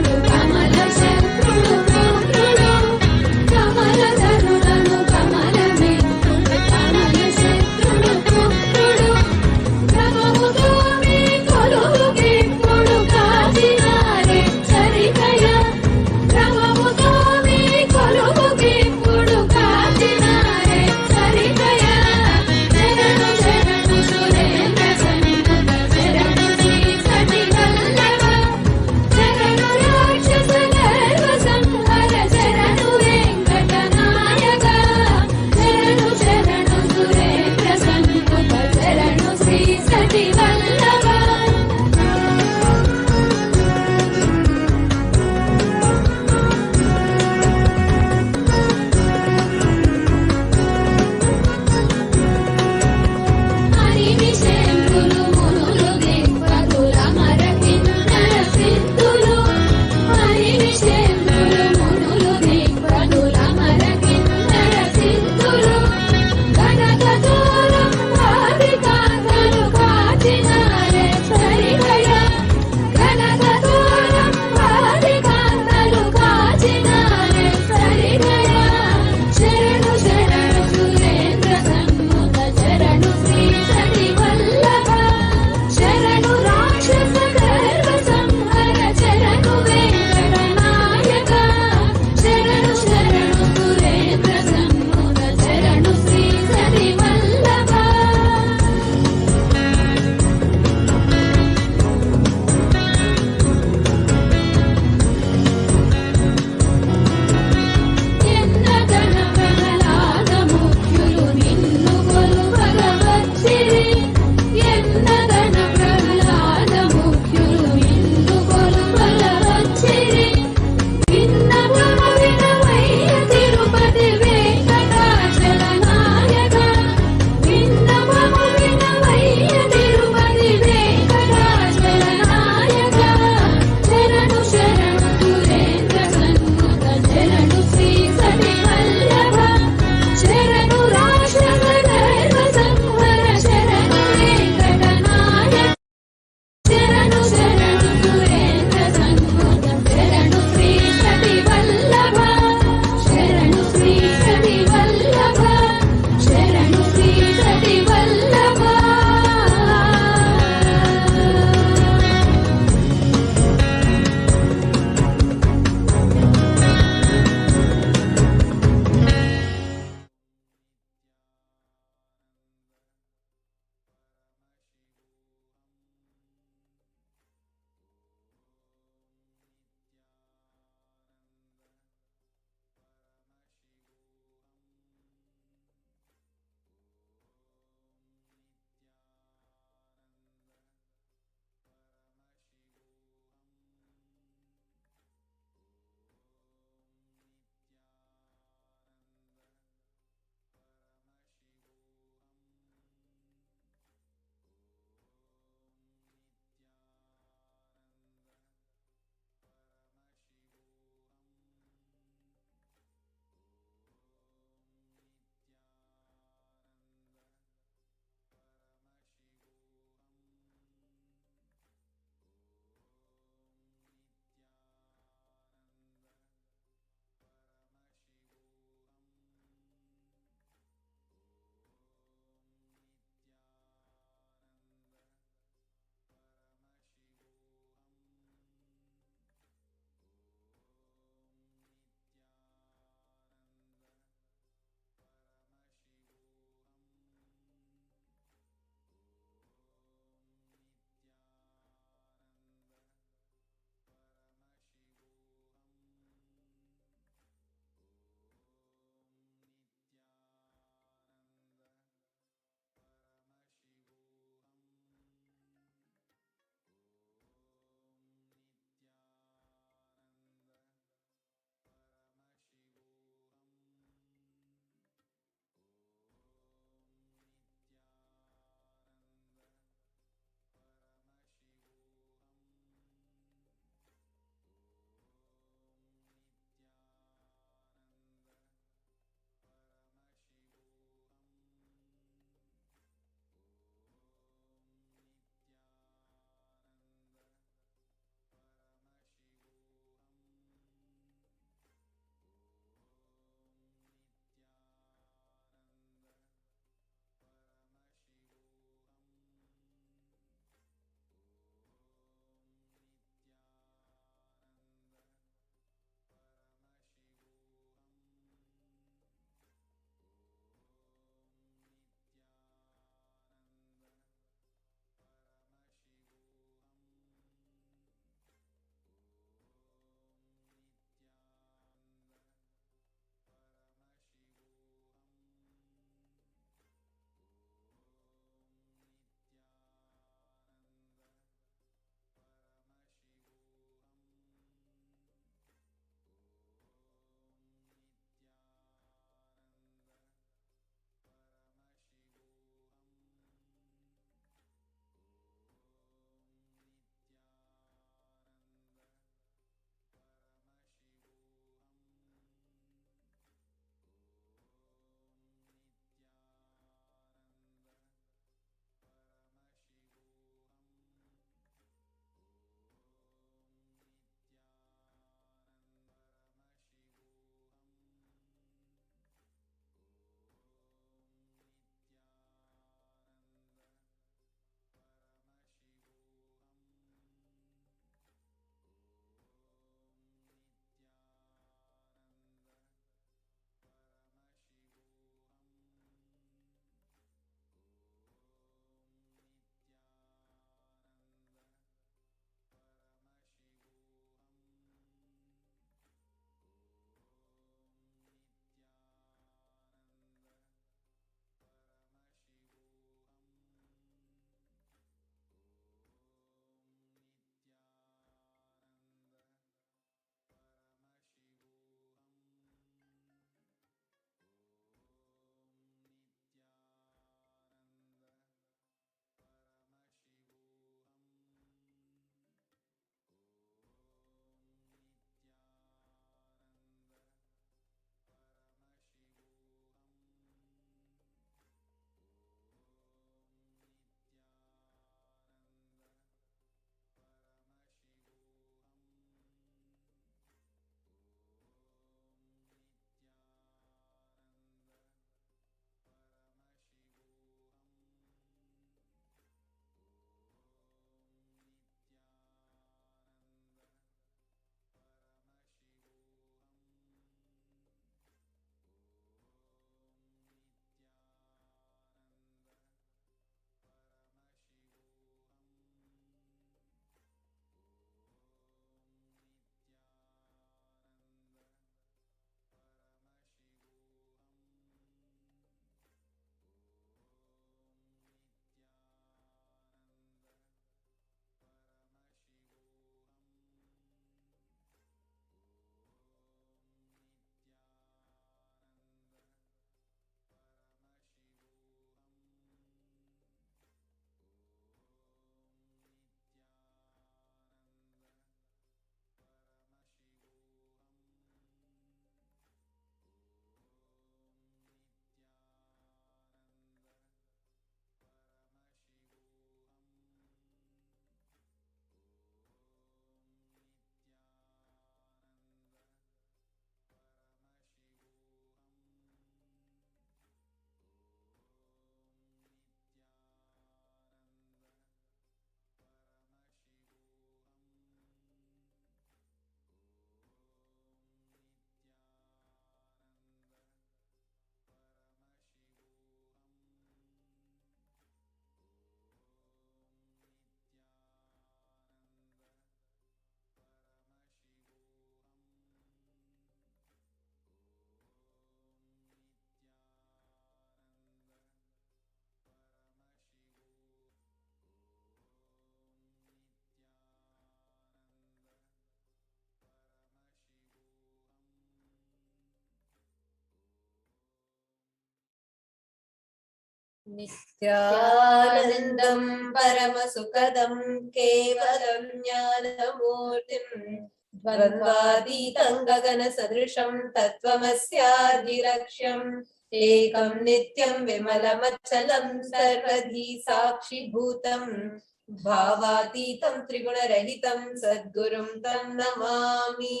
Nithyanandam Paramasukadam Kevalam Jnanamurtim Dvandvaditam Gagana Sadrisham Tattvamasyadiraksham Ekam Nityam Vimalamachalam Sarvadhi Sakshi Bhutam Bhavatitam Triguna-rahitam Sadgurum Tam Namami.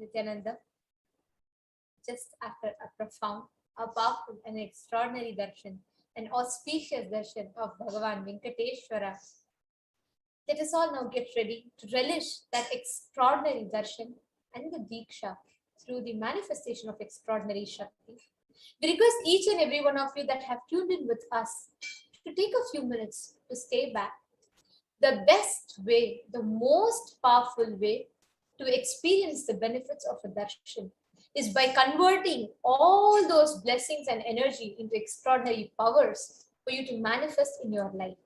Nithyananda, just after a profound, a powerful and extraordinary darshan, an auspicious darshan of Bhagavan Venkateshwara, let us all now get ready to relish that extraordinary darshan and the Diksha through the manifestation of extraordinary Shakti. We request each and every one of you that have tuned in with us to take a few minutes to stay back. The best way, the most powerful way to experience the benefits of a darshan is by converting all those blessings and energy into extraordinary powers for you to manifest in your life.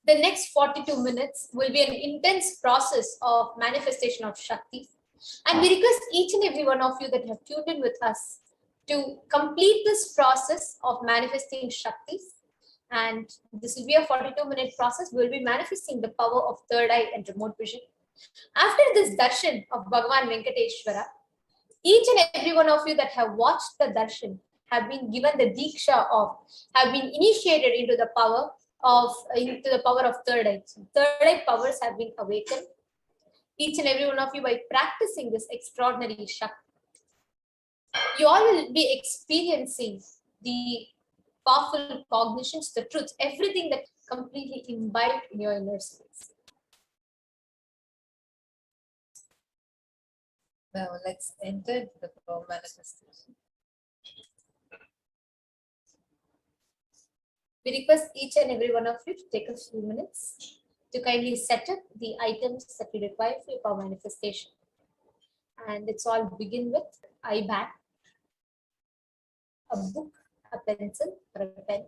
The next 42 minutes will be an intense process of manifestation of Shakti. And we request each and every one of you that have tuned in with us to complete this process of manifesting Shaktis. And this will be a 42-minute process. We will be manifesting the power of third eye and remote vision. After this darshan of Bhagavan Venkateshwara, each and every one of you that have watched the darshan have been given the diksha of, have been initiated into the power of third eye. So third eye powers have been awakened. Each and every one of you, by practicing this extraordinary Shakti, you all will be experiencing the powerful cognitions, the truths, everything that completely imbibed in your inner space. Now let's enter the flow manifestation. We request each and every one of you to take a few minutes to kindly set up the items that you require for your power manifestation. And let's all begin with eye bag, a book, a pencil, or a pen.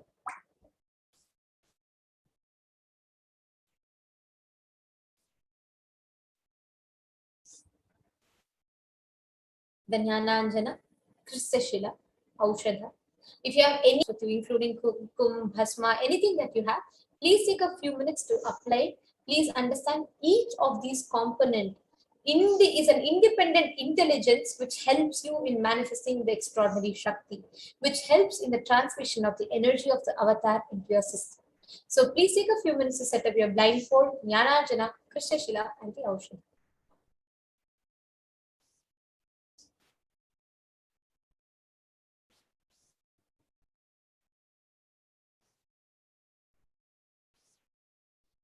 The Jnananjana, Kristashila, Aushadha. If you have any, including kum, bhasma, anything that you have, please take a few minutes to apply. Please understand each of these components is an independent intelligence which helps you in manifesting the extraordinary Shakti, which helps in the transmission of the energy of the avatar into your system. So please take a few minutes to set up your blindfold, Jnananjana, Kristashila, and the Aushadha.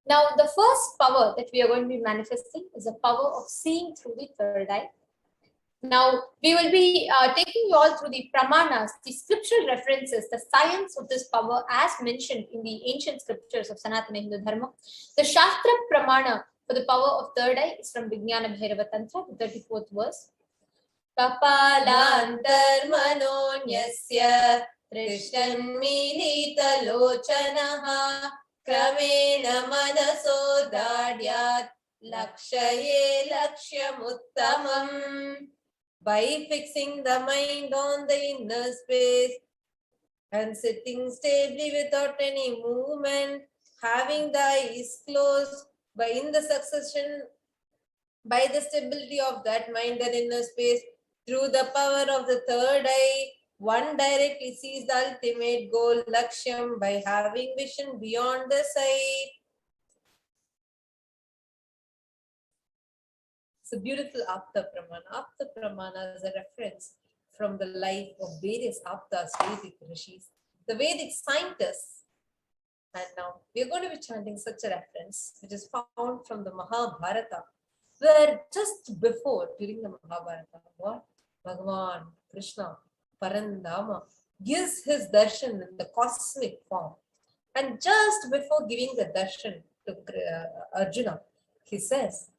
Now, the first power that we are going to be manifesting is the power of seeing through the third eye. Now, we will be taking you all through the pramanas, the scriptural references, the science of this power as mentioned in the ancient scriptures of Sanatana Hindu Dharma. The Shastra Pramana for the power of third eye is from Vijnana Bhairava Tantra, the 34th verse. Kapalantarmanonyasya Trishanmilita lochanaha Kramena manaso dadyat lakshaye lakshyamuttamam. By fixing the mind on the inner space and sitting stably without any movement, having the eyes closed, by the stability of that mind and inner space, through the power of the third eye, one directly sees the ultimate goal, Lakshyam, by having vision beyond the sight. It's a beautiful Apta Pramana. Apta Pramana is a reference from the life of various Aptas, Vedic Rishis, the Vedic scientists. And now we are going to be chanting such a reference, which is found from the Mahabharata, where just before, during the Mahabharata, what? Bhagavan, Krishna, Parandama gives his darshan in the cosmic form. And just before giving the darshan to Arjuna, he says,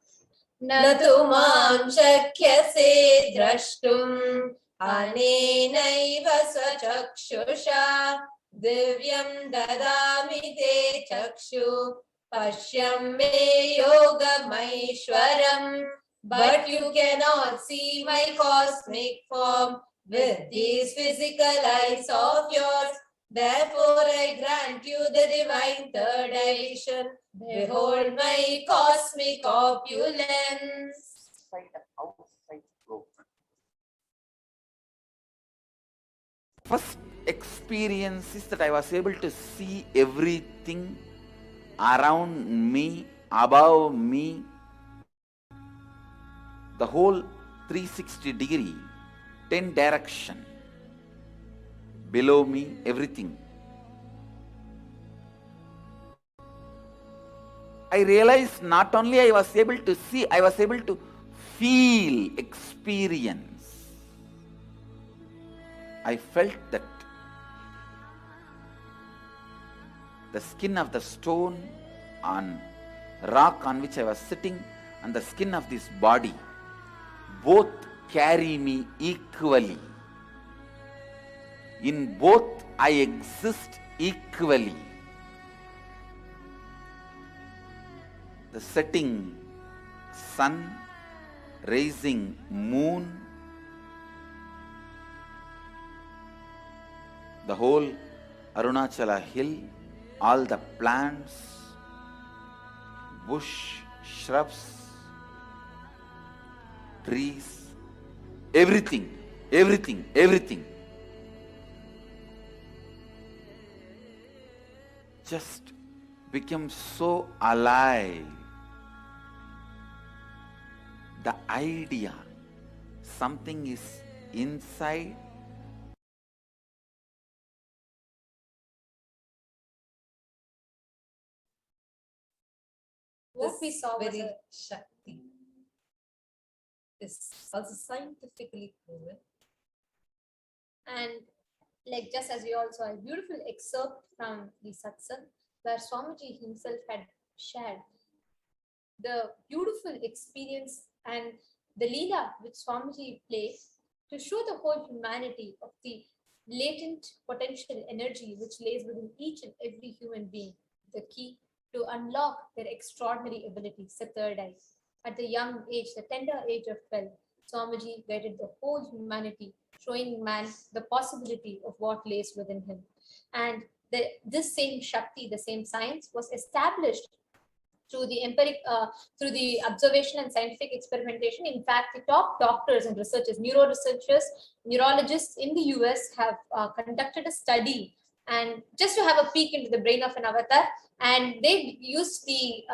Natu mam shakyase drashtum anenaiva swachakshusha divyam dadami te chakshu pashyam me yogamaishwaram. But you cannot see my cosmic form. with these physical eyes of yours. Therefore I grant you the divine third eye vision. Behold my cosmic opulence. First experience is that I was able to see everything around me, above me, the whole 360 degree, 10 direction, below me, everything. I realized not only I was able to see, I was able to feel, experience. I felt that the skin of the stone on rock on which I was sitting and the skin of this body both carry me equally. In both I exist equally. The setting sun, rising moon, the whole Arunachala hill, all the plants, bush, shrubs, trees, everything, everything, everything. Just became so alive. The idea, something is inside. What we saw was very a Shakti is also scientifically proven. And like just as we all saw a beautiful excerpt from the satsang where Swamiji himself had shared the beautiful experience and the Leela which Swamiji plays to show the whole humanity of the latent potential energy which lays within each and every human being, the key to unlock their extraordinary abilities, the third eye. At the young age, the tender age of 12, Swamiji guided the whole humanity, showing man the possibility of what lays within him. And this same Shakti, the same science, was established through the through the observation and scientific experimentation. In fact, the top doctors and researchers, neurologists in the US have conducted a study, and just to have a peek into the brain of an avatar, and they used the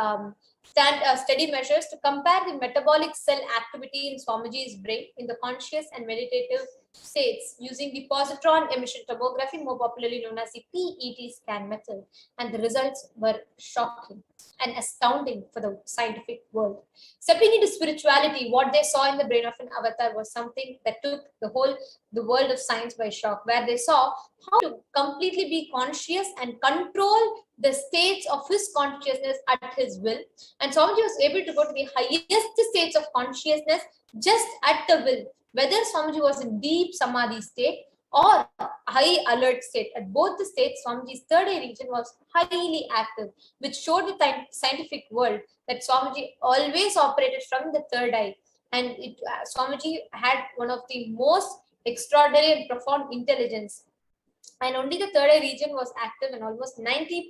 study measures to compare the metabolic cell activity in Swamiji's brain in the conscious and meditative states using the positron emission tomography, more popularly known as the PET scan method, and the results were shocking and astounding for the scientific world. Stepping into spirituality, what they saw in the brain of an avatar was something that took the world of science by shock, where they saw how to completely be conscious and control the states of his consciousness at his will. And Swamiji was able to go to the highest states of consciousness just at the will. Whether Swamiji was in deep samadhi state or high alert state, at both the states, Swamiji's third eye region was highly active, which showed the scientific world that Swamiji always operated from the third eye. And Swamiji had one of the most extraordinary and profound intelligence. And only the third eye region was active, and almost 90%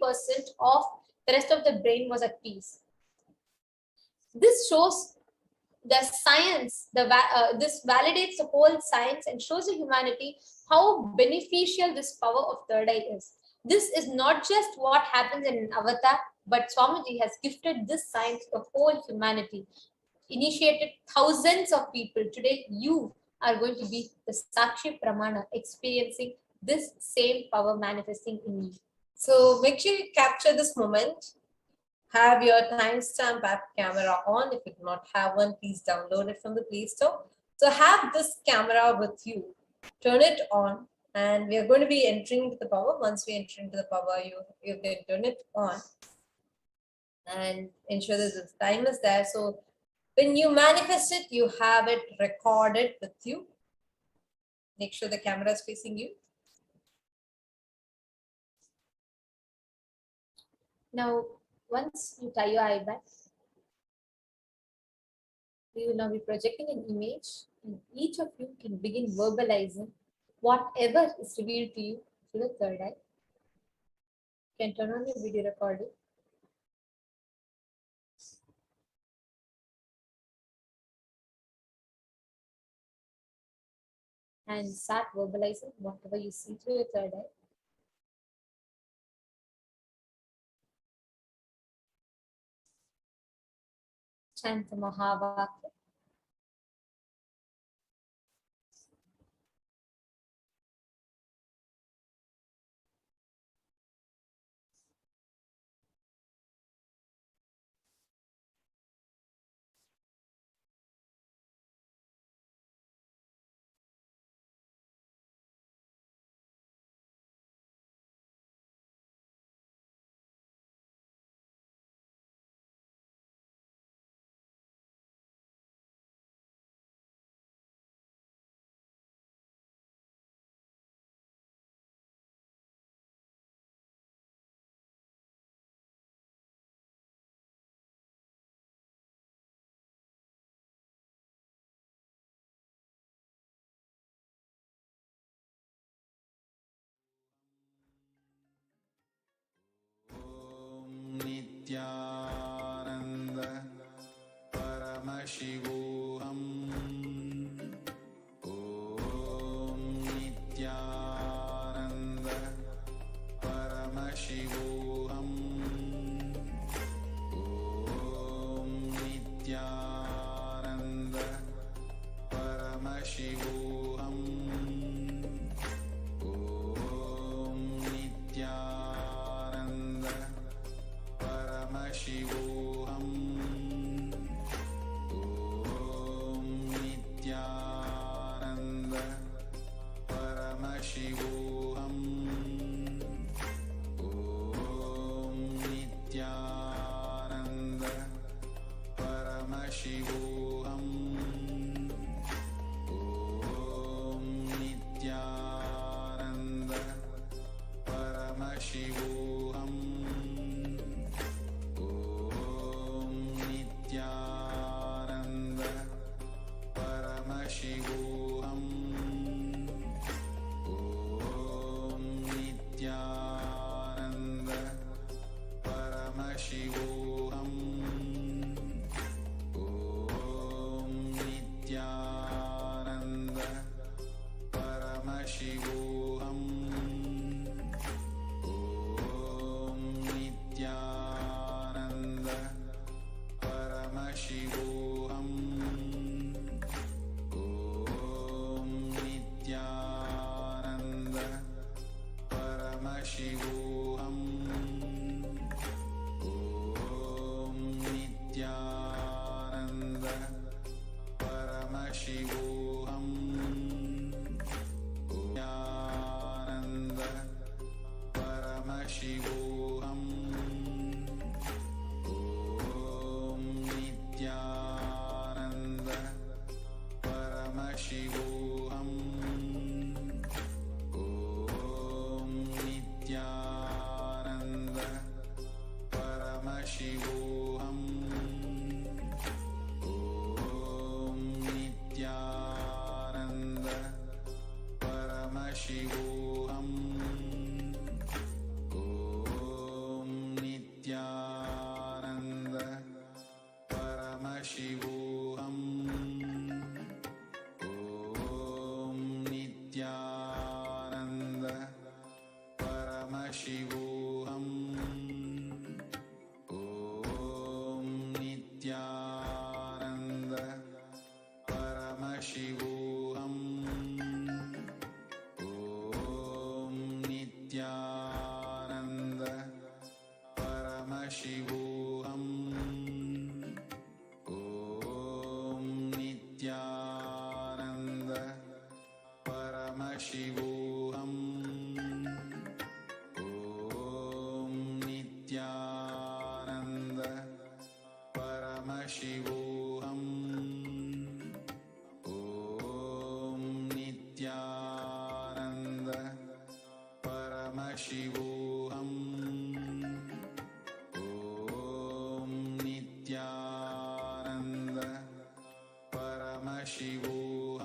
of the rest of the brain was at peace. This shows the science, this validates the whole science and shows the humanity how beneficial this power of third eye is. This is not just what happens in an avatar, but Swamiji has gifted this science to the whole humanity, initiated thousands of people. Today, you are going to be the Sakshi Pramana, experiencing this same power manifesting in you. So make sure you capture this moment. Have your timestamp app camera on. If you do not have one, please download it from the Play Store. So have this camera with you. Turn it on, and we are going to be entering into the power. Once we enter into the power, you can turn it on and ensure that the time is there. So when you manifest it, you have it recorded with you. Make sure the camera is facing you. Now, once you tie your eye back, we will now be projecting an image And each of you can begin verbalizing whatever is revealed to you through the third eye. You can turn on your video recording. And start verbalizing whatever you see through your third eye. Chant the Mahavakya. Nithyananda Paramashivoham. Om Nithyananda Paramashivoham. Om Nithyananda Paramashivoham. Om Nithyananda Paramashivoham. Om Nithyananda Paramashivoham. Om Nithyananda Paramashivoham. Om Nithyananda Paramashivoham. Om Nithyananda Paramashivoham. Om Nithyananda Paramashivoham. Om Nithyananda Paramashivoham. Om Nithyananda Paramashivoham. Om Nithyananda Paramashivoham. Om Nithyananda Paramashivoham. Nithyananda Paramashivoham. Om Nithyananda Paramashivoham. Om Nithyananda Paramashivoham. Om Nithyananda Paramashivoham. Om Nithyananda Paramashivoham. Om Nithyananda Paramashivoham. Om Nithyananda Paramashivoham. Om Nithyananda Paramashivoham. Om Nithyananda Paramashivoham. Om Nithyananda Paramashivoham. Om Nithyananda Paramashivoham. Om Nithyananda Paramashivoham.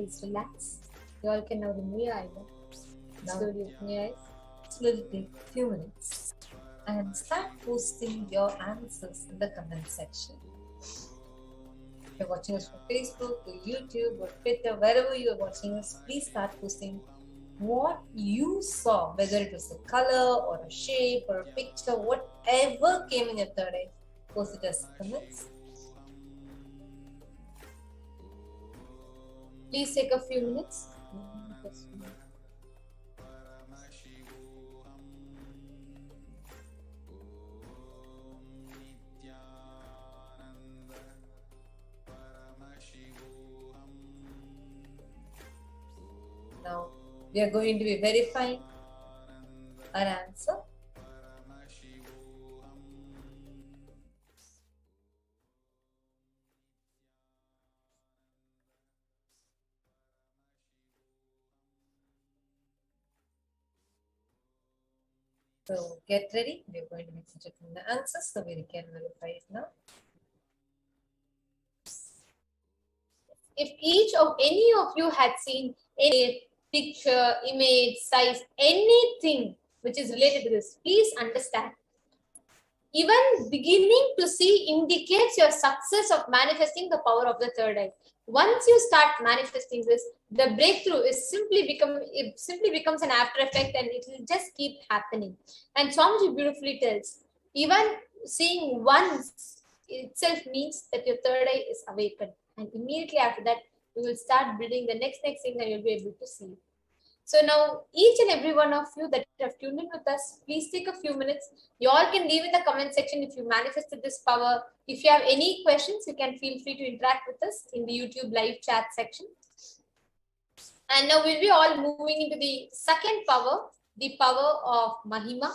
Please relax. You all can now remove your eyelids. Slowly open your eyes. It will take a few minutes and start posting your answers in the comment section. If you're watching us from Facebook or YouTube or Twitter, wherever you are watching us, please start posting what you saw, whether it was a color or a shape or a picture, whatever came in your third eye, post it as comments. Please take a few minutes. Now we are going to be verifying our answer. So get ready. We are going to be checking the answers so we can verify it now. If any of you had seen any picture, image, size, anything which is related to this, please understand. Even beginning to see indicates your success of manifesting the power of the third eye. Once you start manifesting this, the breakthrough simply becomes an after effect, and it will just keep happening. And Swamiji beautifully tells, even seeing once itself means that your third eye is awakened. And immediately after that, you will start building the next thing that you'll be able to see. So now, each and every one of you that have tuned in with us, please take a few minutes. You all can leave in the comment section if you manifested this power. If you have any questions, you can feel free to interact with us in the YouTube live chat section. And now we'll be all moving into the second power, the power of Mahima.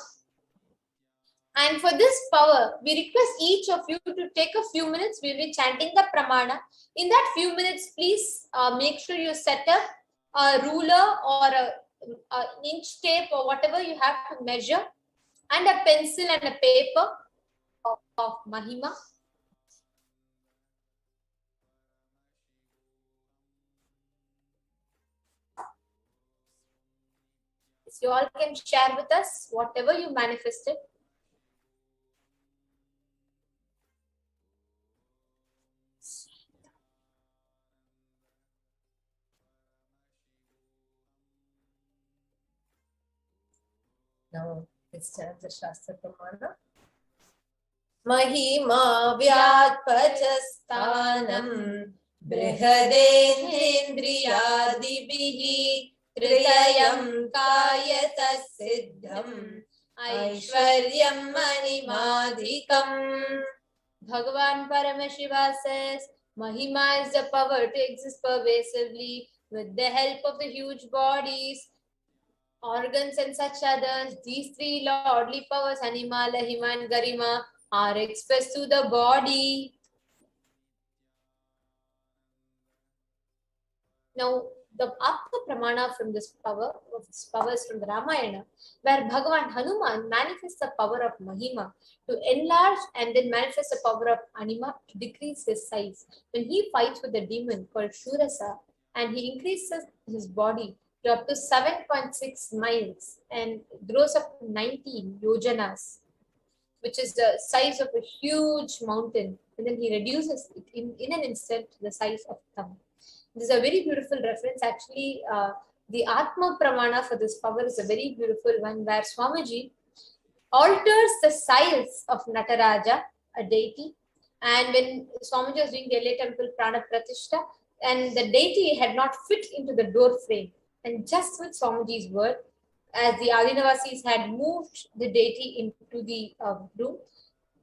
And for this power, we request each of you to take a few minutes. We'll be chanting the pramana. In that few minutes, please make sure you set up a ruler or an inch tape or whatever you have to measure, and a pencil and a paper of Mahima. So you all can share with us whatever you manifested. Now let's chant the Shastra Pramana. Mahima Vyatpachastanam Brihadendriyadibihi Tridayam Kayata Siddham Aishwaryam Manimadhikam. Bhagavan Paramashiva says, Mahima is the power to exist pervasively with the help of the huge bodies, organs and such others. These three lordly powers, Anima, Lahima and Garima, are expressed through the body. Now, the Atma Pramana from this power is from the Ramayana, where Bhagavan Hanuman manifests the power of Mahima to enlarge and then manifests the power of Anima to decrease his size. When he fights with a demon called Shurasa, and he increases his body to up to 7.6 miles and grows up to 19 yojanas, which is the size of a huge mountain, and then he reduces it in an instant to the size of thumb. This is a very beautiful reference. Actually, the Atma Pramana for this power is a very beautiful one, where Swamiji alters the size of Nataraja, a deity. And when Swamiji was doing the LA temple Prana Pratishta, and the deity had not fit into the door frame. And just with Swamiji's word, as the Adinavasis had moved the deity into the room,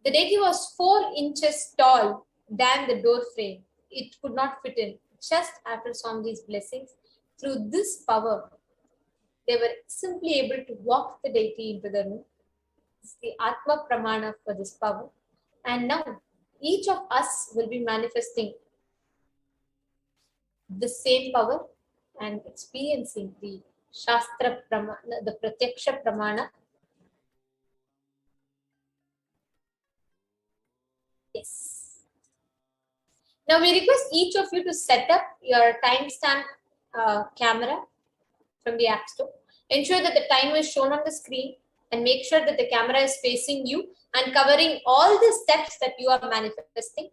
the deity was 4 inches tall than the door frame. It could not fit in. Just after Swamiji's blessings, through this power, they were simply able to walk the deity into the room. It's the Atma Pramana for this power. And now, each of us will be manifesting the same power and experiencing the Shastra Pramana, the Pratyaksha Pramana. Yes. Now we request each of you to set up your timestamp camera from the App Store. Ensure that the time is shown on the screen and make sure that the camera is facing you and covering all the steps that you are manifesting.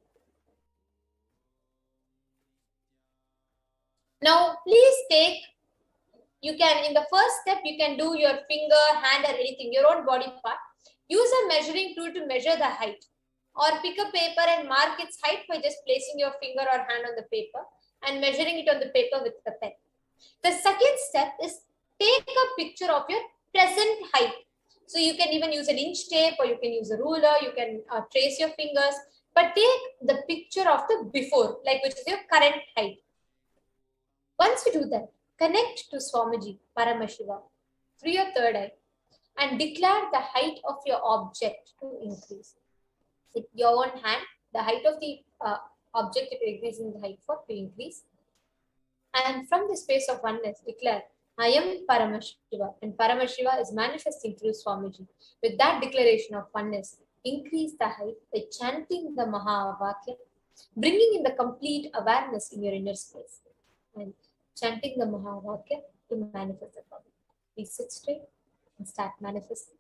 Now, please take, you can, in the first step, you can do your finger, hand or anything, your own body part. Use a measuring tool to measure the height, or pick a paper and mark its height by just placing your finger or hand on the paper and measuring it on the paper with the pen. The second step is take a picture of your present height. So you can even use an inch tape, or you can use a ruler, you can trace your fingers, but take the picture of the before, like which is your current height. Once you do that, connect to Swamiji, Paramashivoham, through your third eye and declare the height of your object to increase. With your own hand, the height of the object that you're increasing the height for to increase. And from the space of oneness, declare, I am Paramashiva, and Paramashiva is manifesting through Swamiji. With that declaration of oneness, increase the height by chanting the Mahavakya, bringing in the complete awareness in your inner space, and chanting the Mahavakya to manifest the problem. Please sit straight and start manifesting.